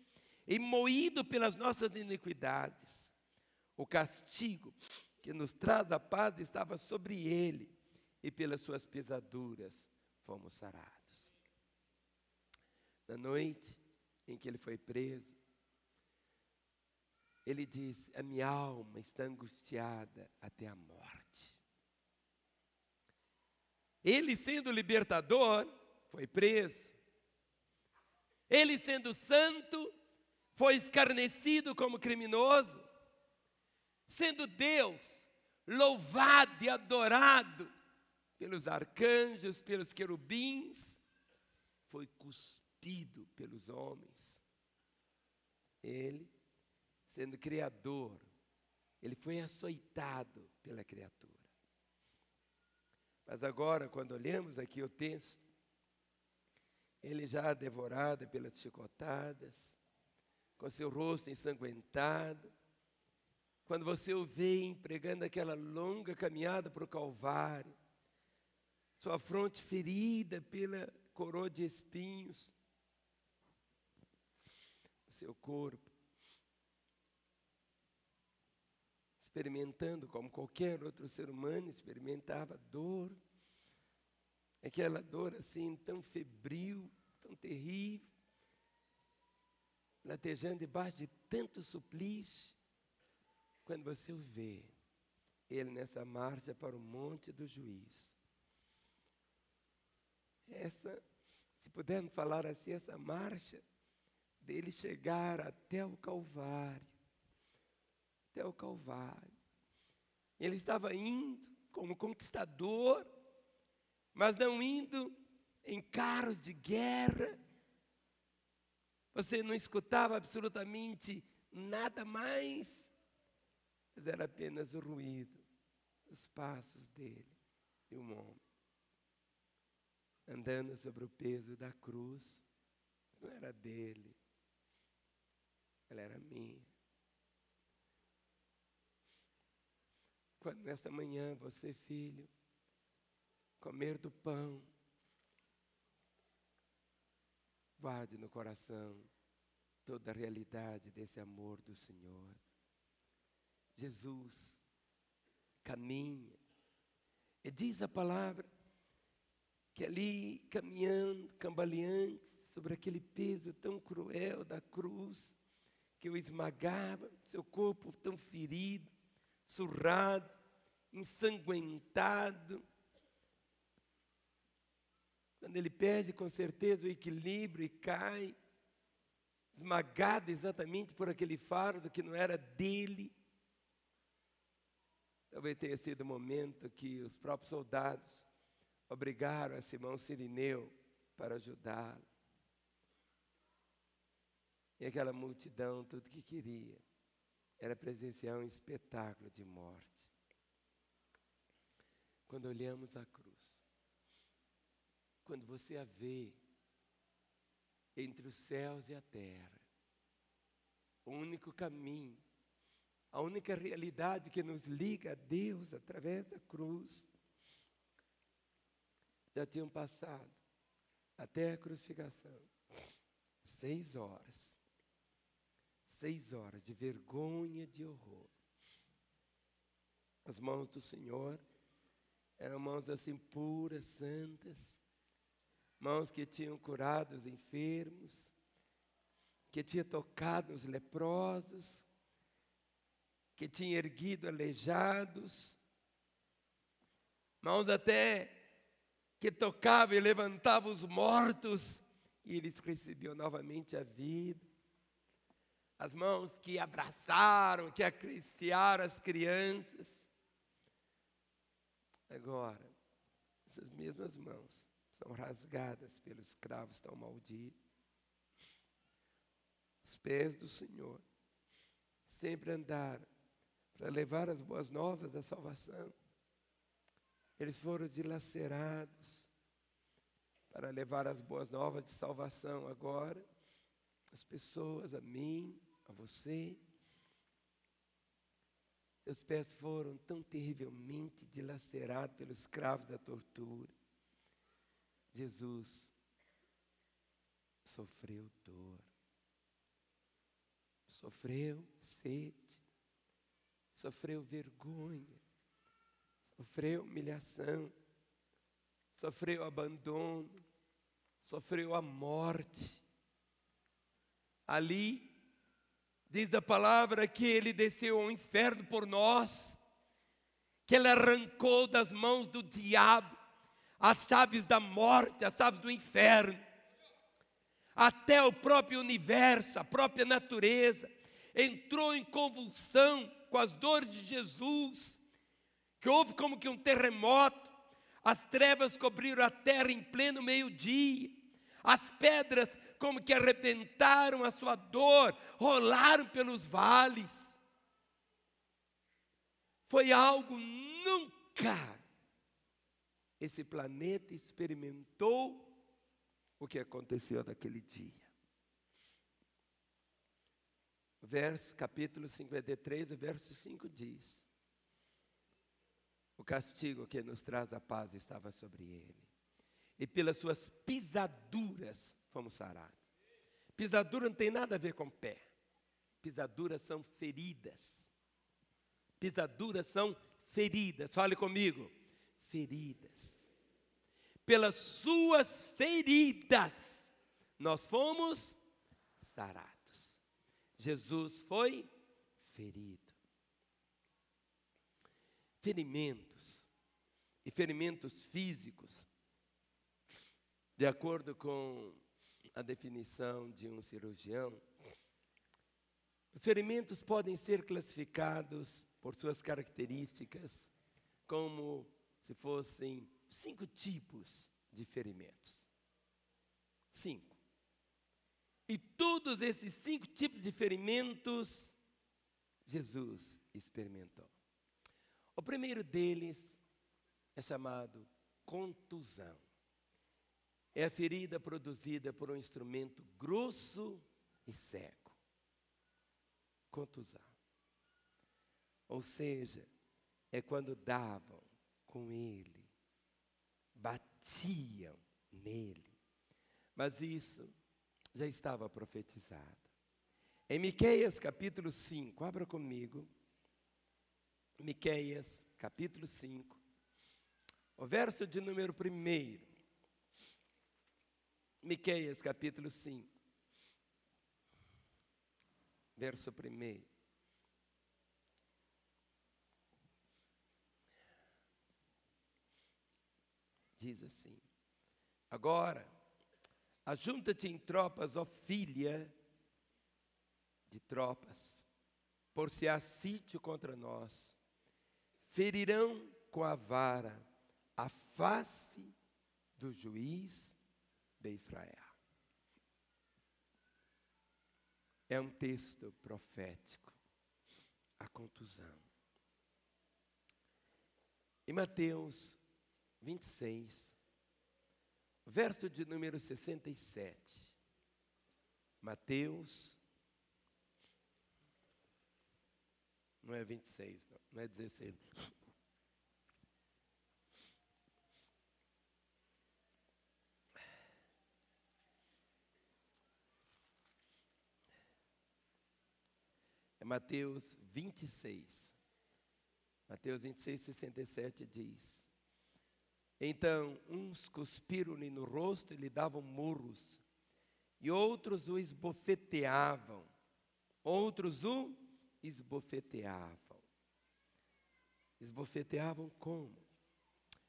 e moído pelas nossas iniquidades. O castigo que nos traz a paz estava sobre ele, e pelas suas pisaduras fomos sarados. Na noite em que ele foi preso, ele diz, a minha alma está angustiada até a morte. Ele sendo libertador, foi preso. Ele sendo santo, foi escarnecido como criminoso. Sendo Deus, louvado e adorado pelos arcanjos, pelos querubins, foi cuspido pelos homens. Ele, sendo criador, ele foi açoitado pela criatura. Mas agora, quando olhamos aqui o texto, ele já devorado pelas chicotadas, com seu rosto ensanguentado, quando você o vê empregando aquela longa caminhada para o Calvário, sua fronte ferida pela coroa de espinhos, seu corpo experimentando como qualquer outro ser humano experimentava dor, aquela dor assim tão febril, tão terrível, latejando debaixo de tanto suplício. Quando você o vê, ele nessa marcha para o monte do juízo. Essa, se pudermos falar assim, essa marcha dele chegar até o Calvário. Até o Calvário. Ele estava indo como conquistador, mas não indo em carros de guerra. Você não escutava absolutamente nada mais mas era apenas o ruído, os passos dele e um homem andando sobre o peso da cruz. Não era dele, ela era minha. Quando nesta manhã você, filho, comer do pão, guarde no coração toda a realidade desse amor do Senhor. Jesus caminha, e diz a palavra que ali, caminhando, cambaleante, sobre aquele peso tão cruel da cruz, que o esmagava, seu corpo tão ferido, surrado, ensanguentado. Quando ele perde com certeza o equilíbrio e cai, esmagado exatamente por aquele fardo que não era dele. Talvez tenha sido o momento que os próprios soldados obrigaram a Simão Cirineu para ajudá-lo. E aquela multidão, tudo que queria era presenciar um espetáculo de morte. Quando olhamos a cruz, quando você a vê entre os céus e a terra, o único caminho, a única realidade que nos liga a Deus através da cruz, já tinham passado até a crucificação 6 horas. 6 horas de vergonha, de horror. As mãos do Senhor eram mãos assim puras, santas, mãos que tinham curado os enfermos, que tinham tocado os leprosos, que tinham erguido aleijados, mãos até que tocavam e levantavam os mortos, e eles recebiam novamente a vida. As mãos que abraçaram, que acariciaram as crianças. Agora, essas mesmas mãos são rasgadas pelos cravos tão malditos. Os pés do Senhor sempre andaram para levar as boas novas da salvação. Eles foram dilacerados para levar as boas novas de salvação agora. As pessoas, a mim, a você. Seus pés foram tão terrivelmente dilacerados pelos cravos da tortura. Jesus sofreu dor, sofreu sede, sofreu vergonha, sofreu humilhação, sofreu abandono, sofreu a morte. Ali, diz a palavra que ele desceu ao inferno por nós, que ele arrancou das mãos do diabo as chaves da morte, as chaves do inferno. Até o próprio universo, a própria natureza, entrou em convulsão com as dores de Jesus, que houve como que um terremoto, as trevas cobriram a terra em pleno meio-dia, as pedras como que arrebentaram a sua dor, rolaram pelos vales. Foi algo nunca esse planeta experimentou o que aconteceu naquele dia. Capítulo 53, o verso 5 diz: o castigo que nos traz a paz estava sobre ele, e pelas suas pisaduras fomos sarados. Pisadura não tem nada a ver com pé. Pisaduras são feridas. Pisaduras são feridas. Fale comigo. Feridas. Pelas suas feridas nós fomos sarados. Jesus foi ferido. Ferimentos. E ferimentos físicos, de acordo com a definição de um cirurgião, os ferimentos podem ser classificados por suas características como se fossem 5 tipos de ferimentos. 5. E todos esses 5 tipos de ferimentos Jesus experimentou. O primeiro deles é chamado contusão. É a ferida produzida por um instrumento grosso e cego. Contusão. Ou seja, é quando davam com ele, batiam nele. Mas isso já estava profetizado. Em Miqueias capítulo 5, abra comigo. Miqueias capítulo 5, o verso de número 1. Miqueias capítulo 5, verso 1. Diz assim: agora, ajunta-te em tropas, ó filha de tropas, por se há sítio contra nós. Ferirão com a vara a face do juiz de Israel. É um texto profético, a contusão. Em Mateus 26, verso de número 67. Mateus, não é 26, não é 16. É Mateus 26. Mateus 26, 67 diz: então, uns cuspiram-lhe no rosto e lhe davam murros, e outros o esbofeteavam. Outros o esbofeteavam. Esbofeteavam como?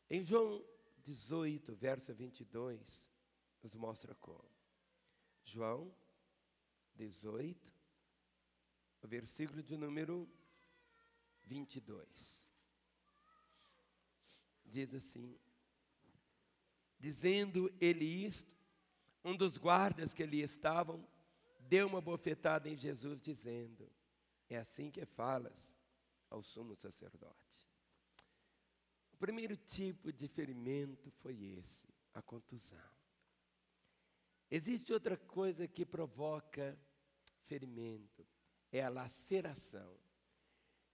Em João 18, verso 22, nos mostra como. João 18, o versículo de número 22. Diz assim: dizendo ele isto, um dos guardas que ali estavam deu uma bofetada em Jesus, dizendo: é assim que falas ao sumo sacerdote. O primeiro tipo de ferimento foi esse, a contusão. Existe outra coisa que provoca ferimento, é a laceração,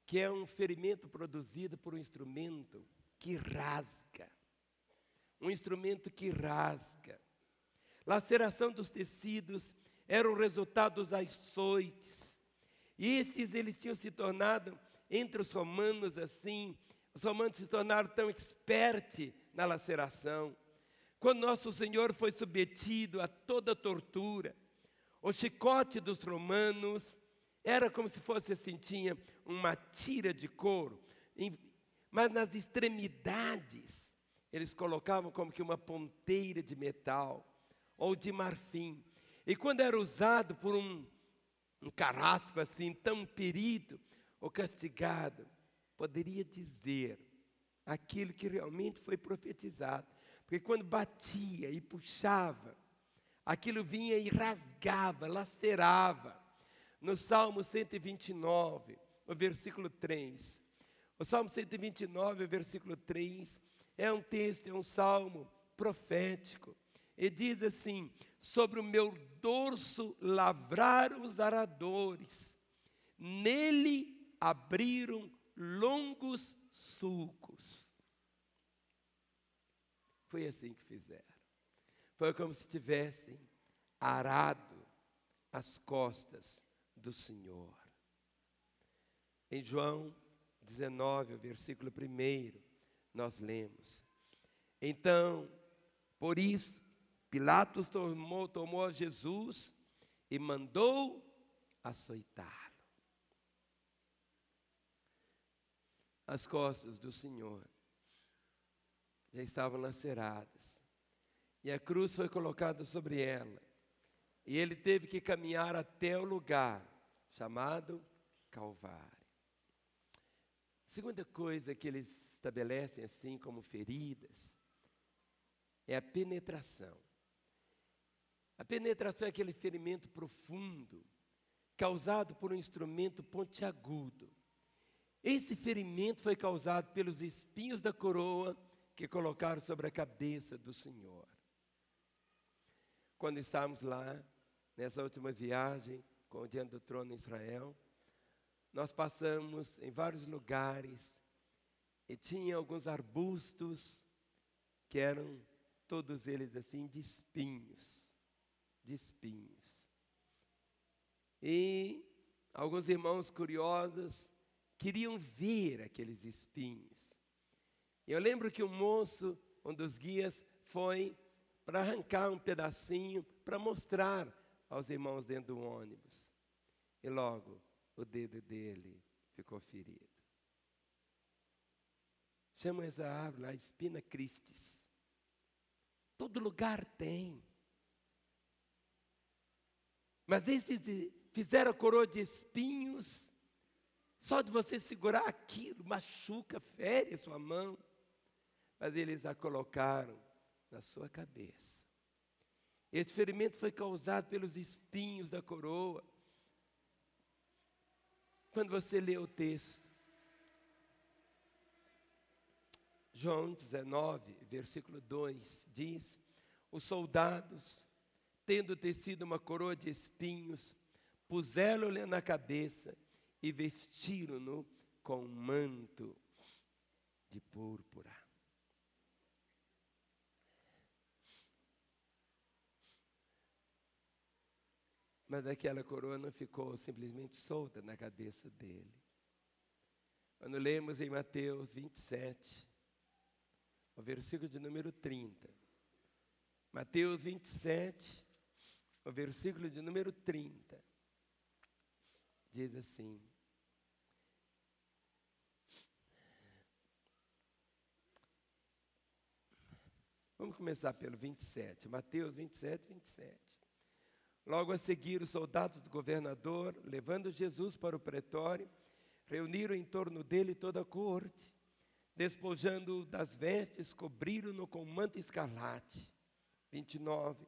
que é um ferimento produzido por um instrumento que rasga. Um instrumento que rasga. Laceração dos tecidos era o resultado dos açoites. E estes, eles tinham se tornado, entre os romanos assim, os romanos se tornaram tão expertos na laceração. Quando nosso Senhor foi submetido a toda tortura, o chicote dos romanos era como se fosse assim, tinha uma tira de couro, mas nas extremidades eles colocavam como que uma ponteira de metal ou de marfim. E quando era usado por um carrasco assim, tão perito ou castigado, poderia dizer aquilo que realmente foi profetizado. Porque quando batia e puxava, aquilo vinha e rasgava, lacerava. No Salmo 129, o versículo 3. O Salmo 129, o versículo 3, é um texto, é um salmo profético. E diz assim: sobre o meu dorso lavraram os aradores, nele abriram longos sulcos. Foi assim que fizeram. Foi como se tivessem arado as costas do Senhor. Em João 19, versículo 1, nós lemos: então, por isso, Pilatos tomou a Jesus e mandou açoitá-lo. As costas do Senhor já estavam laceradas, e a cruz foi colocada sobre ela, e ele teve que caminhar até o lugar chamado Calvário. Segunda coisa que eles estabelecem assim como feridas é a penetração. A penetração é aquele ferimento profundo causado por um instrumento pontiagudo. Esse ferimento foi causado pelos espinhos da coroa que colocaram sobre a cabeça do Senhor. Quando estávamos lá, nessa última viagem, com o Diante do Trono em Israel, nós passamos em vários lugares e tinha alguns arbustos que eram todos eles assim de espinhos, E alguns irmãos curiosos queriam ver aqueles espinhos. Eu lembro que um dos guias, foi para arrancar um pedacinho para mostrar aos irmãos dentro do ônibus. E logo o dedo dele ficou ferido. Chama essa árvore lá, Spina Christis. Todo lugar tem. Mas esses fizeram a coroa de espinhos. Só de você segurar aquilo, machuca, fere a sua mão. Mas eles a colocaram na sua cabeça. Esse ferimento foi causado pelos espinhos da coroa. Quando você lê o texto, João 19, versículo 2, diz: os soldados, tendo tecido uma coroa de espinhos, puseram-lhe na cabeça e vestiram-no com um manto de púrpura. Mas aquela coroa não ficou simplesmente solta na cabeça dele. Quando lemos em Mateus 27, o versículo de número 30. Mateus 27, o versículo de número 30. Diz assim: vamos começar pelo 27. Mateus 27, 27. Logo a seguir, os soldados do governador, levando Jesus para o pretório, reuniram em torno dele toda a corte. Despojando-o das vestes, cobriram-no com um manto escarlate. 29.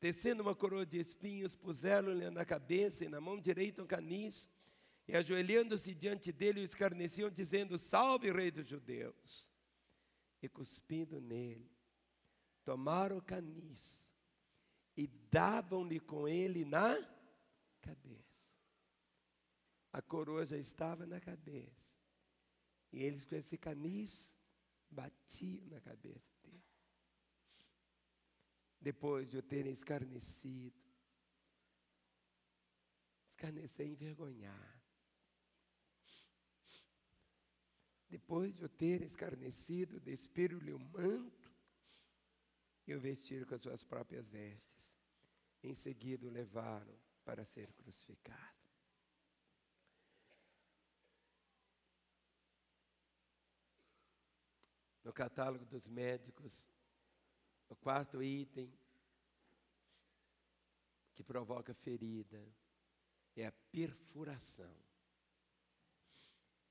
Tecendo uma coroa de espinhos, puseram-lhe na cabeça e na mão direita um caniço, e ajoelhando-se diante dele, o escarneciam, dizendo: salve, rei dos judeus! E cuspindo nele, tomaram o caniço e davam-lhe com ele na cabeça. A coroa já estava na cabeça. E eles com esse caniço batiam na cabeça dele. Depois de o terem escarnecido, escarnecer é envergonhar. Depois de o terem escarnecido, despiram-lhe o manto e o vestiram com as suas próprias vestes. Em seguida o levaram para ser crucificado. No catálogo dos médicos, o quarto item que provoca ferida é a perfuração.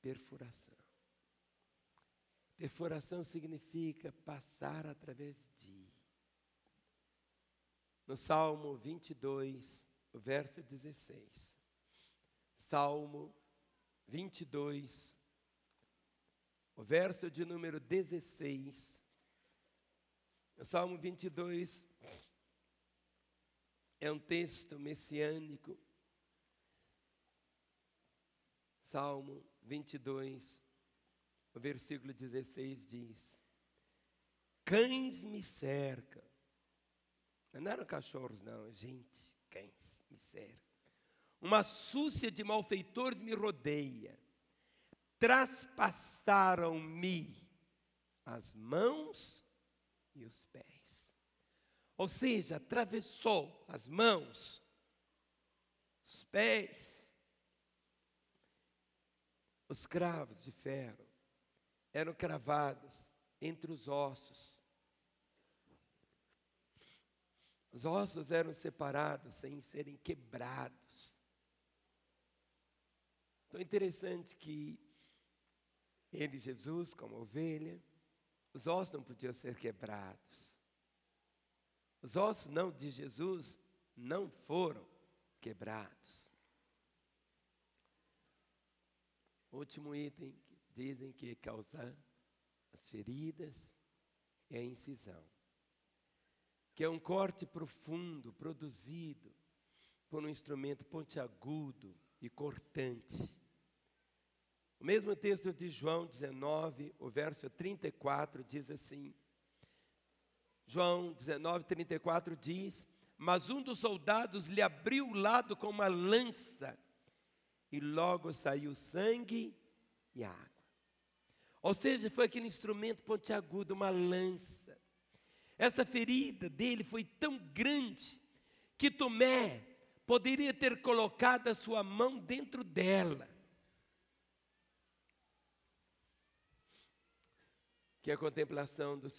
Perfuração. Perfuração significa passar através de. No Salmo 22, o verso 16. Salmo 22, o verso de número 16. O Salmo 22 é um texto messiânico. Salmo 22, o versículo 16 diz: cães me cercam. Não eram cachorros, não, gente, cães me cercam. Uma súcia de malfeitores me rodeia. Traspassaram-me as mãos e os pés. Ou seja, atravessou as mãos, os pés. Os cravos de ferro eram cravados entre os ossos. Os ossos eram separados sem serem quebrados. Então é interessante que ele, Jesus, como ovelha, os ossos não podiam ser quebrados. Os ossos de Jesus não foram quebrados. Último item, dizem que causa as feridas é a incisão, que é um corte profundo produzido por um instrumento pontiagudo e cortante. O mesmo texto de João 19, o verso 34, diz assim, João 19, 34 diz, mas um dos soldados lhe abriu o lado com uma lança, e logo saiu sangue e água. Ou seja, foi aquele instrumento pontiagudo, uma lança. Essa ferida dele foi tão grande, que Tomé poderia ter colocado a sua mão dentro dela. Que a contemplação das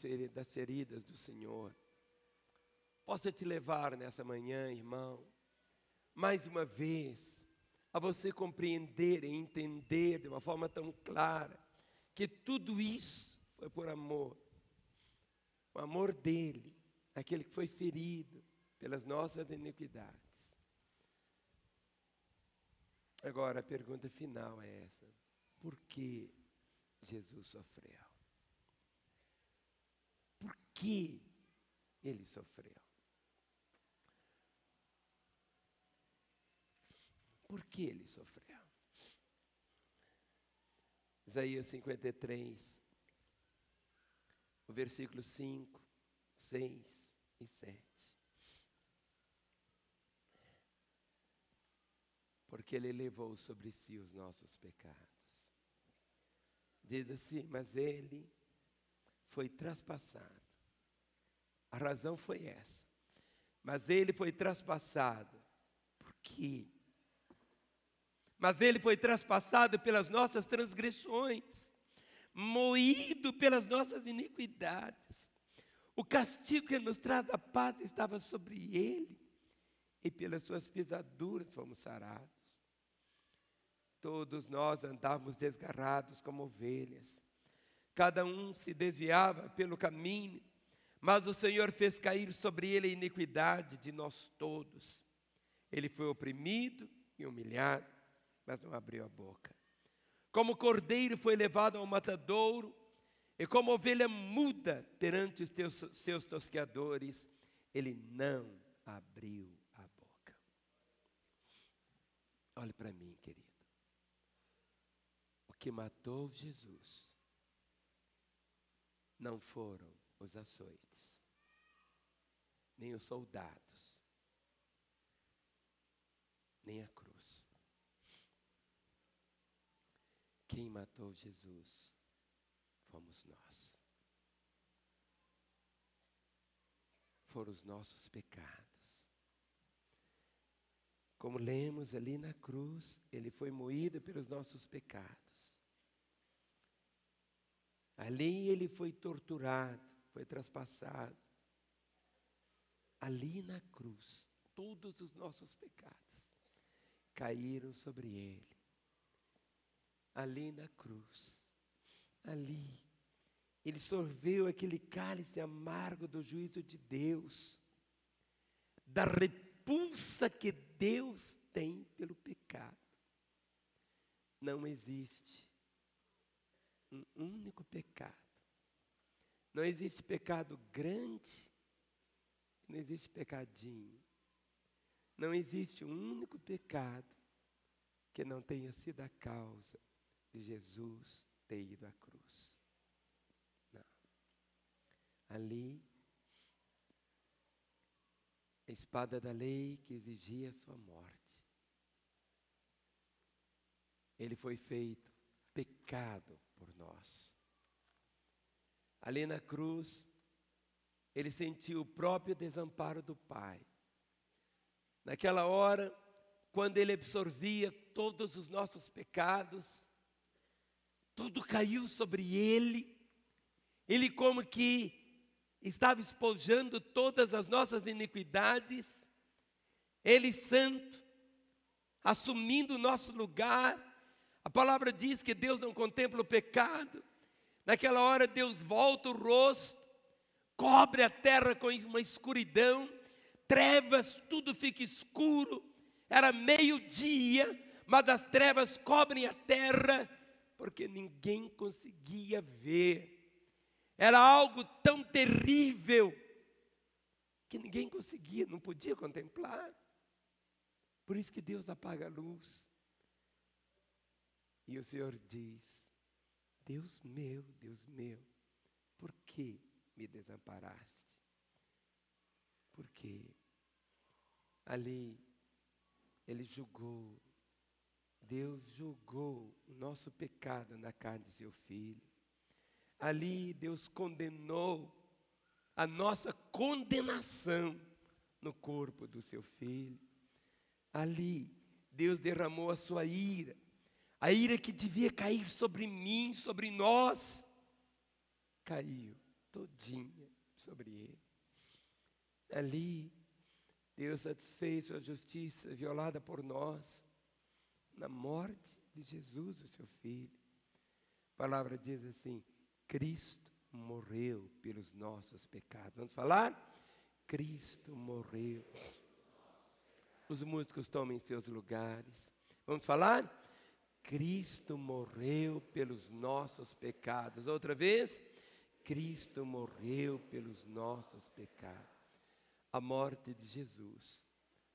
feridas do Senhor possa te levar nessa manhã, irmão, mais uma vez, a você compreender e entender de uma forma tão clara, que tudo isso foi por amor. O amor dele, aquele que foi ferido pelas nossas iniquidades. Agora a pergunta final é essa: por que Jesus sofreu? Por que ele sofreu? Por que ele sofreu? Isaías 53, o versículo 5, 6 e 7. Porque ele levou sobre si os nossos pecados. Diz assim, mas ele foi traspassado. A razão foi essa. Mas ele foi traspassado. Por quê? Mas ele foi traspassado pelas nossas transgressões, moído pelas nossas iniquidades. O castigo que nos traz a paz estava sobre ele, e pelas suas pisaduras fomos sarados. Todos nós andávamos desgarrados como ovelhas. Cada um se desviava pelo caminho, mas o Senhor fez cair sobre ele a iniquidade de nós todos. Ele foi oprimido e humilhado, mas não abriu a boca. Como cordeiro foi levado ao matadouro, e como ovelha muda perante os seus tosqueadores, ele não abriu a boca. Olhe para mim, querido. O que matou Jesus não foram os açoites, nem os soldados, nem a cruz. Quem matou Jesus fomos nós. Foram os nossos pecados. Como lemos ali na cruz, ele foi moído pelos nossos pecados. Ali ele foi torturado, foi traspassado. Ali na cruz, todos os nossos pecados caíram sobre ele. Ali na cruz, ali, ele sorveu aquele cálice amargo do juízo de Deus, da repulsa que Deus tem pelo pecado. Não existe um único pecado. Não existe pecado grande, não existe pecadinho. Não existe um único pecado que não tenha sido a causa de Jesus ter ido à cruz. Não. Ali, a espada da lei que exigia a sua morte. Ele foi feito pecado por nós. Ali na cruz, ele sentiu o próprio desamparo do Pai. Naquela hora, quando ele absorvia todos os nossos pecados, tudo caiu sobre ele. Ele como que estava espojando todas as nossas iniquidades. Ele santo, assumindo o nosso lugar. A palavra diz que Deus não contempla o pecado. Naquela hora Deus volta o rosto, cobre a terra com uma escuridão, trevas, tudo fica escuro. Era meio-dia, mas as trevas cobrem a terra. porque ninguém conseguia ver. Era algo tão terrível que ninguém conseguia, não podia contemplar. Por isso que Deus apaga a luz. E o Senhor diz: Deus meu, por que me desamparaste? Por quê? Ali, Ele julgou. Deus julgou o nosso pecado na carne de seu Filho. Ali, Deus condenou a nossa condenação no corpo do seu Filho. Ali, Deus derramou a sua ira. A ira que devia cair sobre mim, sobre nós, caiu todinha sobre Ele. Ali, Deus satisfez sua justiça violada por nós, na morte de Jesus, o seu Filho. A palavra diz assim: Cristo morreu pelos nossos pecados. Vamos falar? Cristo morreu. Os músicos tomem seus lugares. Vamos falar? Cristo morreu pelos nossos pecados. Outra vez. Cristo morreu pelos nossos pecados. A morte de Jesus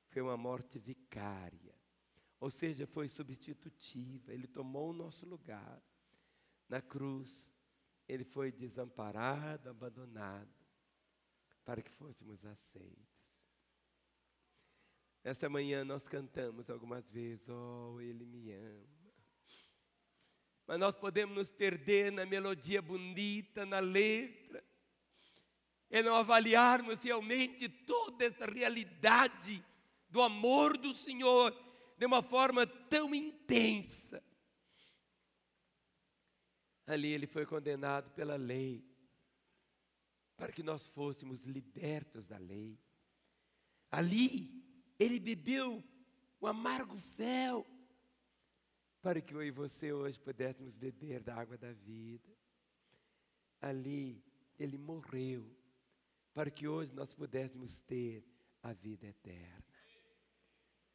foi uma morte vicária. Ou seja, foi substitutiva. Ele tomou o nosso lugar. Na cruz, Ele foi desamparado, abandonado, para que fôssemos aceitos. Essa manhã nós cantamos algumas vezes: oh, Ele me ama. Mas nós podemos nos perder na melodia bonita, na letra, e não avaliarmos realmente toda essa realidade do amor do Senhor de uma forma tão intensa. Ali Ele foi condenado pela lei, para que nós fôssemos libertos da lei. Ali Ele bebeu o amargo fel, para que eu e você hoje pudéssemos beber da água da vida. Ali Ele morreu, para que hoje nós pudéssemos ter a vida eterna.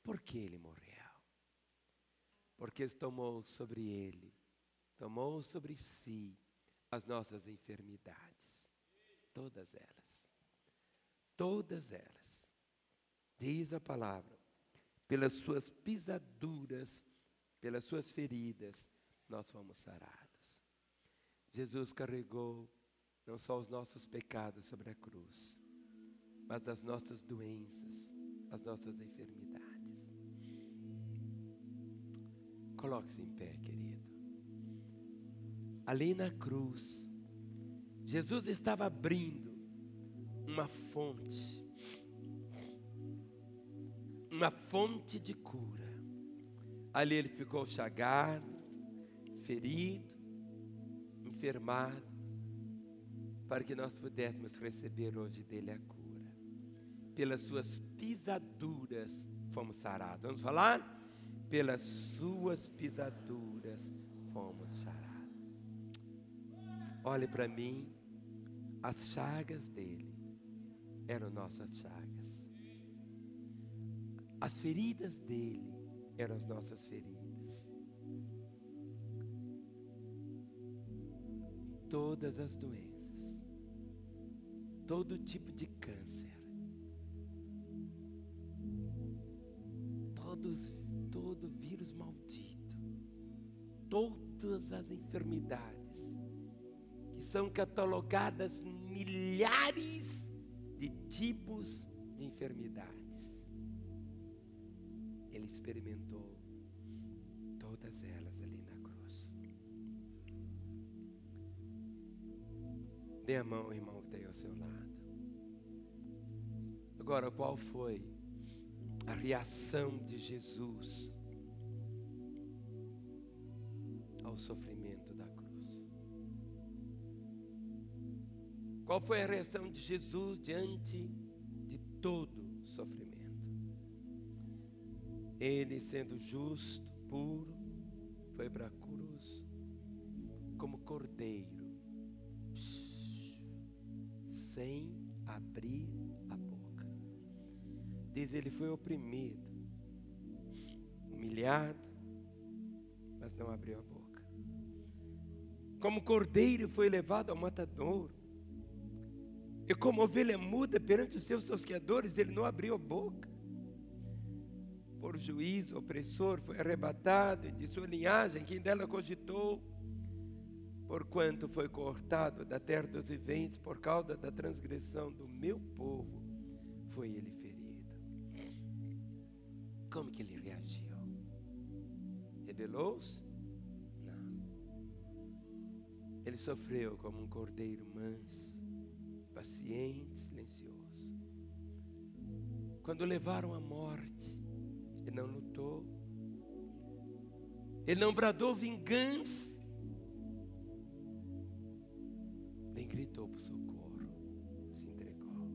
Por que Ele morreu? Porque tomou sobre Ele, tomou sobre si as nossas enfermidades. Todas elas. Todas elas. Diz a palavra: pelas suas pisaduras, pelas suas feridas, nós fomos sarados. Jesus carregou não só os nossos pecados sobre a cruz, mas as nossas doenças, as nossas enfermidades. Coloque-se em pé, querido. Ali na cruz, Jesus estava abrindo uma fonte de cura. Ali Ele ficou chagado, ferido, enfermado, para que nós pudéssemos receber hoje dele a cura. Pelas suas pisaduras fomos sarados. Vamos falar? Pelas suas pisaduras fomos sarados. Olhe para mim, as chagas dele eram nossas chagas. As feridas dele eram as nossas feridas. Todas as doenças, todo tipo de câncer, todo vírus maldito, todas as enfermidades que são catalogadas milhares de tipos de enfermidades. Ele experimentou todas elas ali na cruz. Dê a mão ao irmão que está aí ao seu lado. Agora, qual foi a reação de Jesus ao sofrimento da cruz? Qual foi a reação de Jesus diante de todo o sofrimento? Ele, sendo justo, puro, foi para a cruz como cordeiro, sem abrir a boca. Diz: ele foi oprimido, humilhado, mas não abriu a boca. Como cordeiro foi levado ao matadouro, e como ovelha muda perante os seus tosqueadores, ele não abriu a boca. Por juízo opressor foi arrebatado, e de sua linhagem quem dela cogitou. Porquanto foi cortado da terra dos viventes, por causa da transgressão do meu povo, foi ele ferido. Como que ele reagiu? Rebelou-se? Não. Ele sofreu como um cordeiro manso, paciente, silencioso. Quando levaram à morte, ele não lutou. Ele não bradou vingança. Nem gritou por socorro. Se entregou.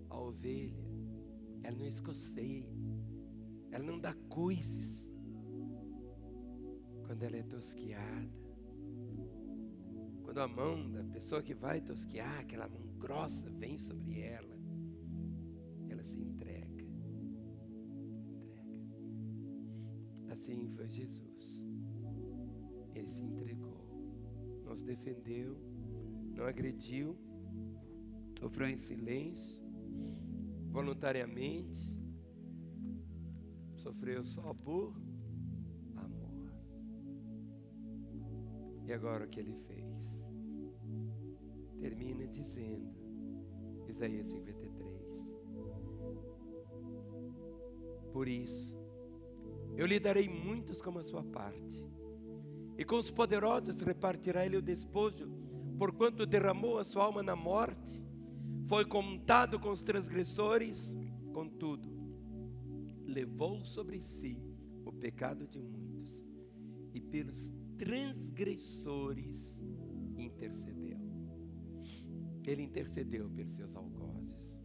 A ovelha, ela não escoceia. Ela não dá coices. Quando ela é tosquiada. Quando a mão da pessoa que vai tosquiar, aquela mão grossa, vem sobre ela, ela se entrega. Assim foi Jesus. Ele se entregou, nos defendeu, não agrediu, sofreu em silêncio, voluntariamente, sofreu só por amor. E agora o que ele fez? Termina dizendo, Isaías 53, por isso, eu lhe darei muitos como a sua parte, e com os poderosos repartirá ele o despojo, porquanto derramou a sua alma na morte, foi contado com os transgressores, contudo, levou sobre si o pecado de muitos, e pelos transgressores intercedeu. Ele intercedeu pelos seus algozes.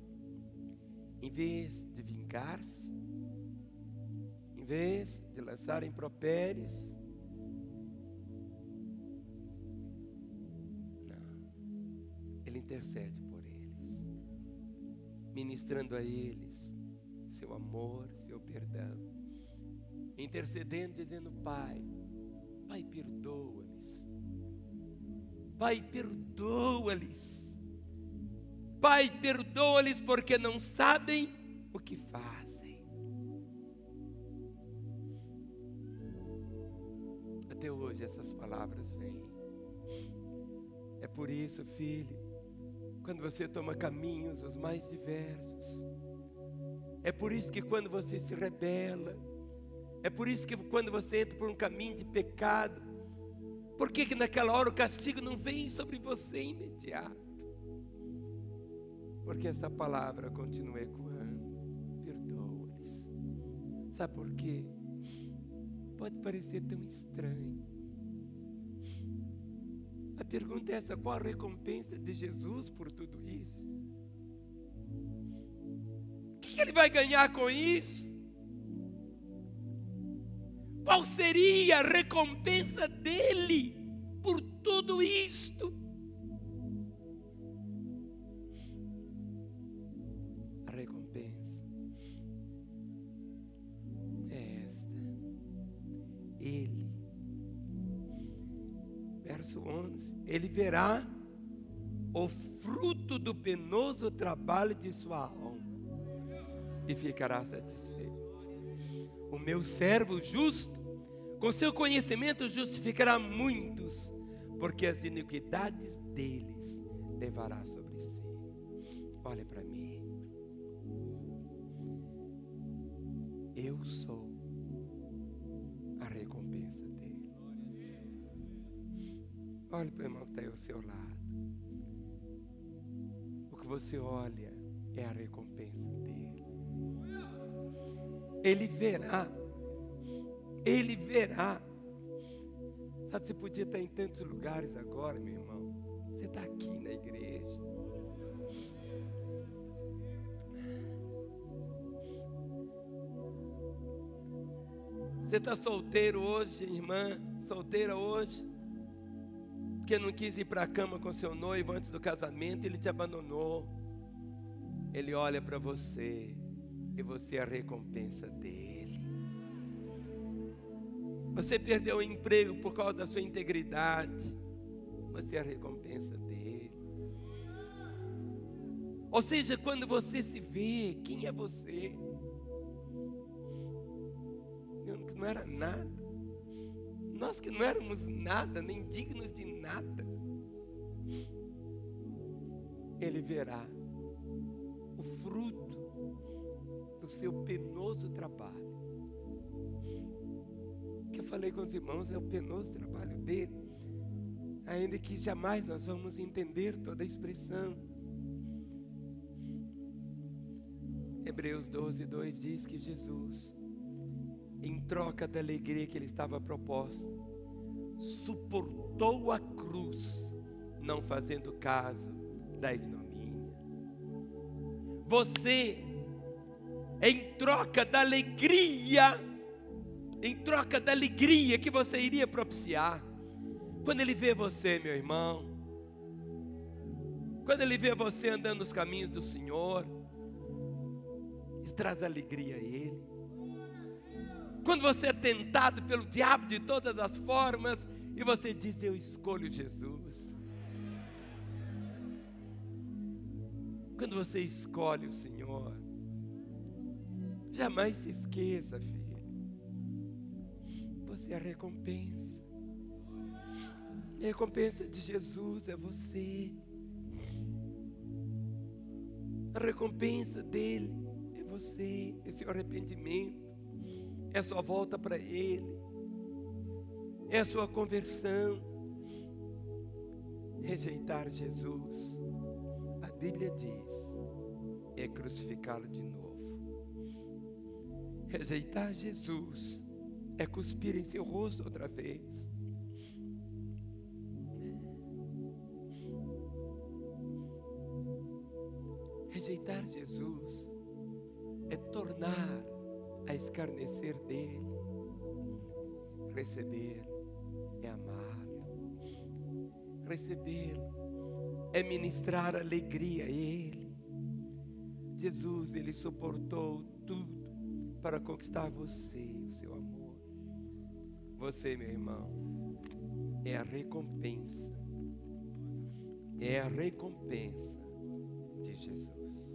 Em vez de vingar-se, em vez de lançar impropérios, não, ele intercede por eles, ministrando a eles seu amor, seu perdão, intercedendo, dizendo: Pai, perdoa-lhes, Pai, perdoa-lhes, Pai, perdoa-lhes, porque não sabem o que fazem. Até hoje essas palavras vêm. É por isso, filho, quando você toma caminhos os mais diversos, é por isso que quando você se rebela, é por isso que quando você entra por um caminho de pecado, por que naquela hora o castigo não vem sobre você imediato? Porque essa palavra continua ecoando: perdoa-lhes. Sabe por quê? Pode parecer tão estranho. A pergunta é essa: qual a recompensa de Jesus por tudo isso? O que ele vai ganhar com isso? Qual seria a recompensa dele por tudo isto? A recompensa é esta: ele, verso 11, ele verá o fruto do penoso trabalho de sua alma e ficará satisfeito. O meu servo justo, com seu conhecimento justificará muitos, porque as iniquidades deles levará sobre si. Olha para mim. Eu sou a recompensa dele. Olhe para o irmão que está aí ao seu lado. O que você olha é a recompensa dele. Ele verá. Ele verá. Sabe, você podia estar em tantos lugares agora, meu irmão. Você está aqui na igreja. Você está solteiro hoje, irmã, solteira hoje, porque não quis ir para a cama com seu noivo antes do casamento, ele te abandonou. Ele olha para você e você é a recompensa dele. Você perdeu o emprego por causa da sua integridade. Você é a recompensa dele. Ou seja, quando você se vê, quem é você? Eu que não era nada. Nós que não éramos nada, nem dignos de nada. Ele verá o fruto do seu penoso trabalho. O que eu falei com os irmãos é o penoso trabalho dele. Ainda que jamais nós vamos entender toda a expressão. Hebreus 12:2 diz que Jesus, em troca da alegria que ele estava proposto, suportou a cruz, não fazendo caso da ignomínia. Você, em troca da alegria que você iria propiciar, quando ele vê você, meu irmão, quando ele vê você andando nos caminhos do Senhor, isso traz alegria a ele. Quando você é tentado pelo diabo de todas as formas, e você diz, eu escolho Jesus. Quando você escolhe o Senhor, jamais se esqueça, filho, você é a recompensa. A recompensa de Jesus é você. A recompensa dele é você, é seu arrependimento, é a sua volta para ele, é a sua conversão. Rejeitar Jesus, a Bíblia diz, é crucificá-lo de novo. Rejeitar Jesus é cuspir em seu rosto outra vez. Rejeitar Jesus é tornar a escarnecer dele. Recebê-lo é amá-lo. Recebê-lo é ministrar alegria a ele. Jesus, ele suportou tudo para conquistar você, o seu amor. Você, meu irmão, é a recompensa. É a recompensa de Jesus.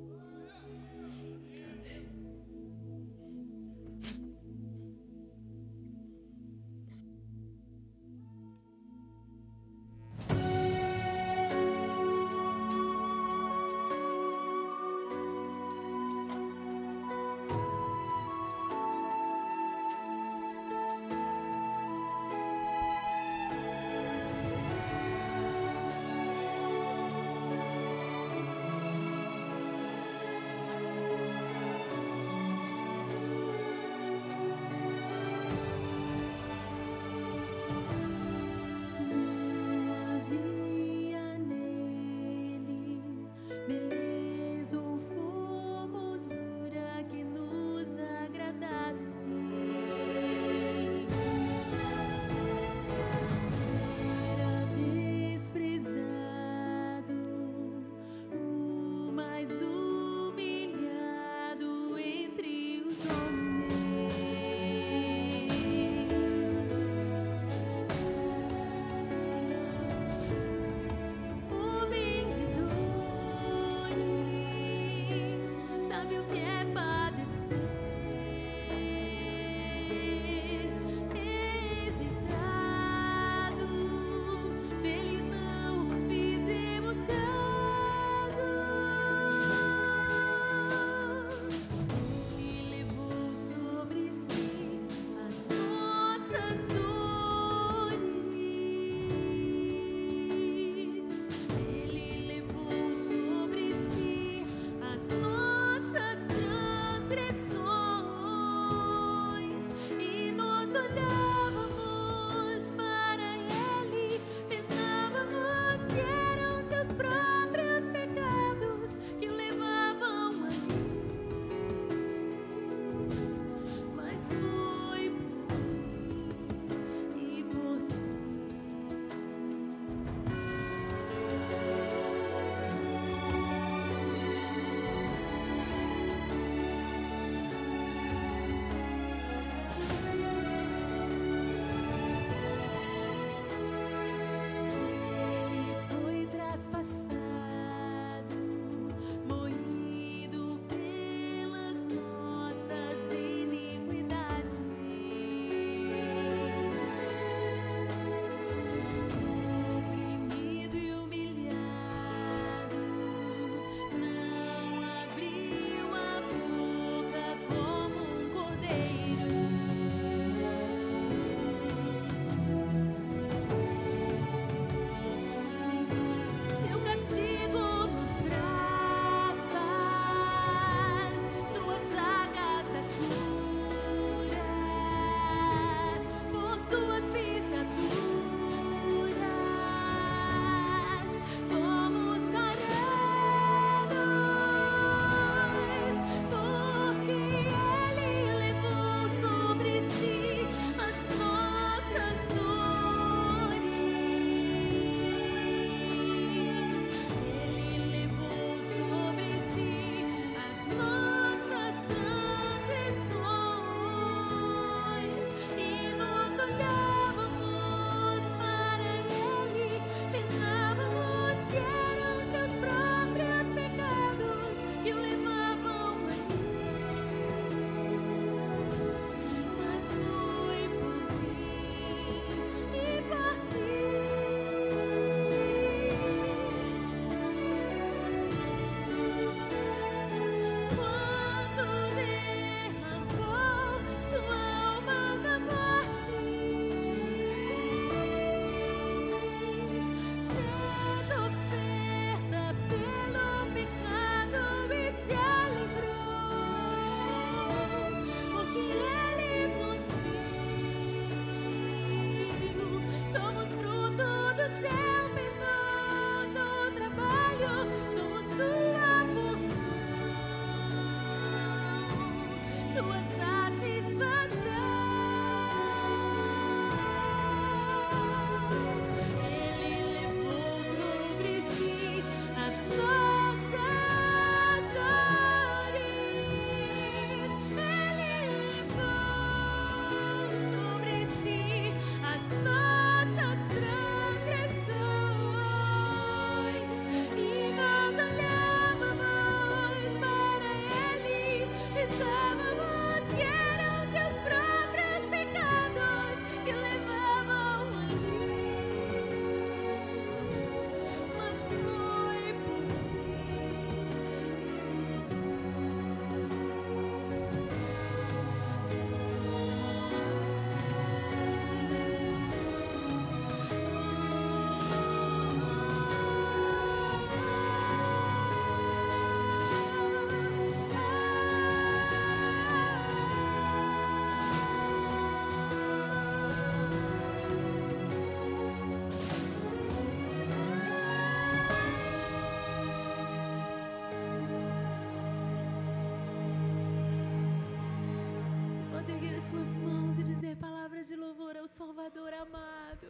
suas mãos e dizer palavras de louvor ao Salvador amado.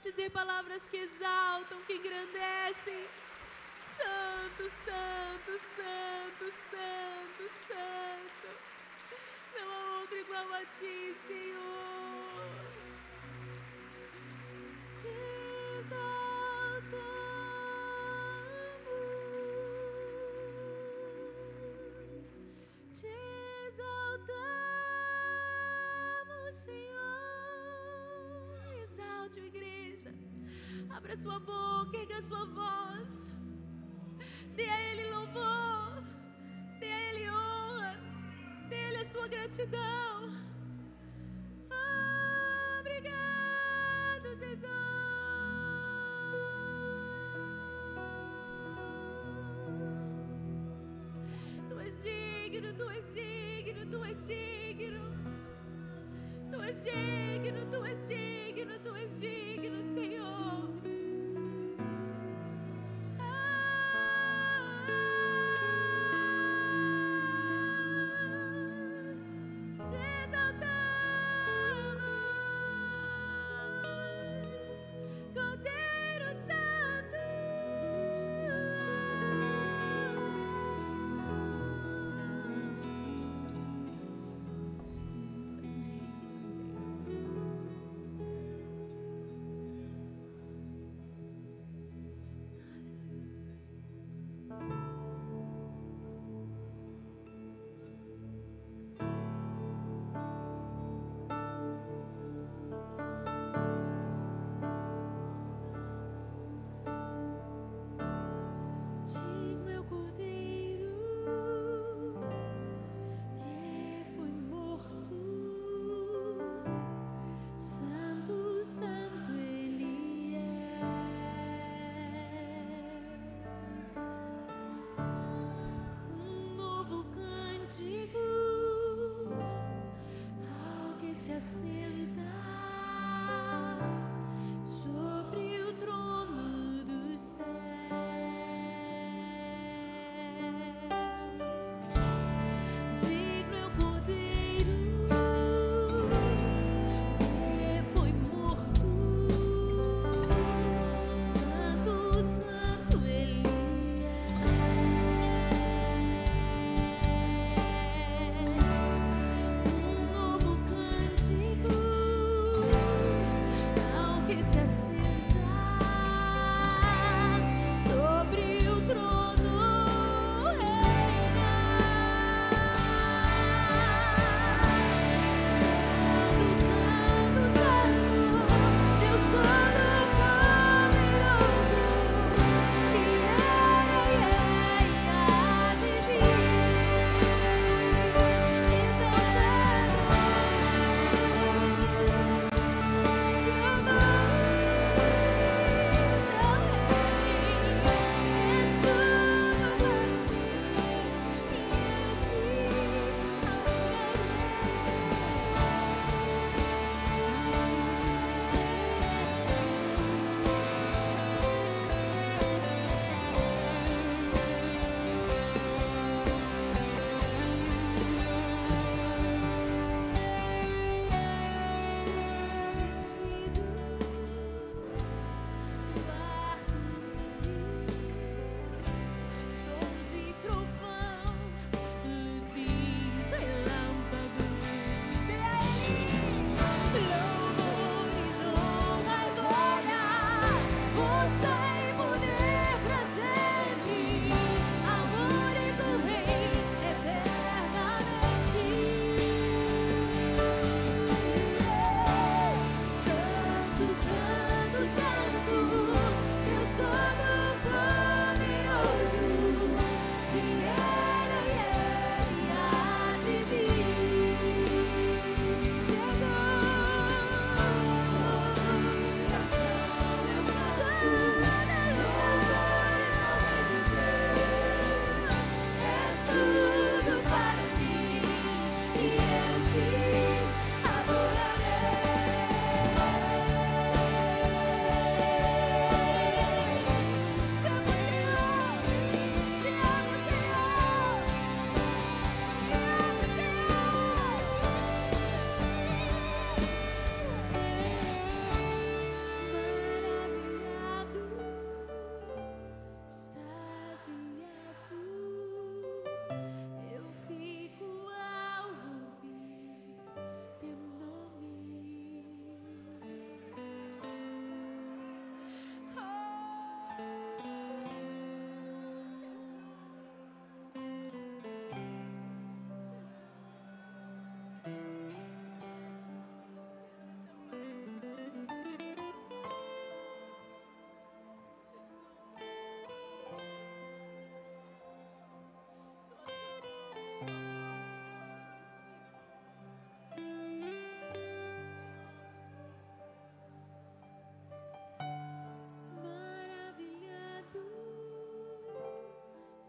Dizer palavras que exaltam, que engrandecem. Santo, santo, santo, santo, santo. Não há outro igual a ti, Senhor. Te exaltamos, Senhor. Exalte, igreja. Abra sua boca, erga sua voz. Dê a Ele louvor, dê a Ele honra, dê a Ele a sua gratidão. Obrigado, Jesus. Tu és digno, tu és digno, tu és digno. Tu és digno, tu és digno, tu és digno, Senhor. Se assenta sobre o trono do céu. Digno é o Cordeiro que foi morto. Santo, santo Ele é. Um novo cântico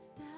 está.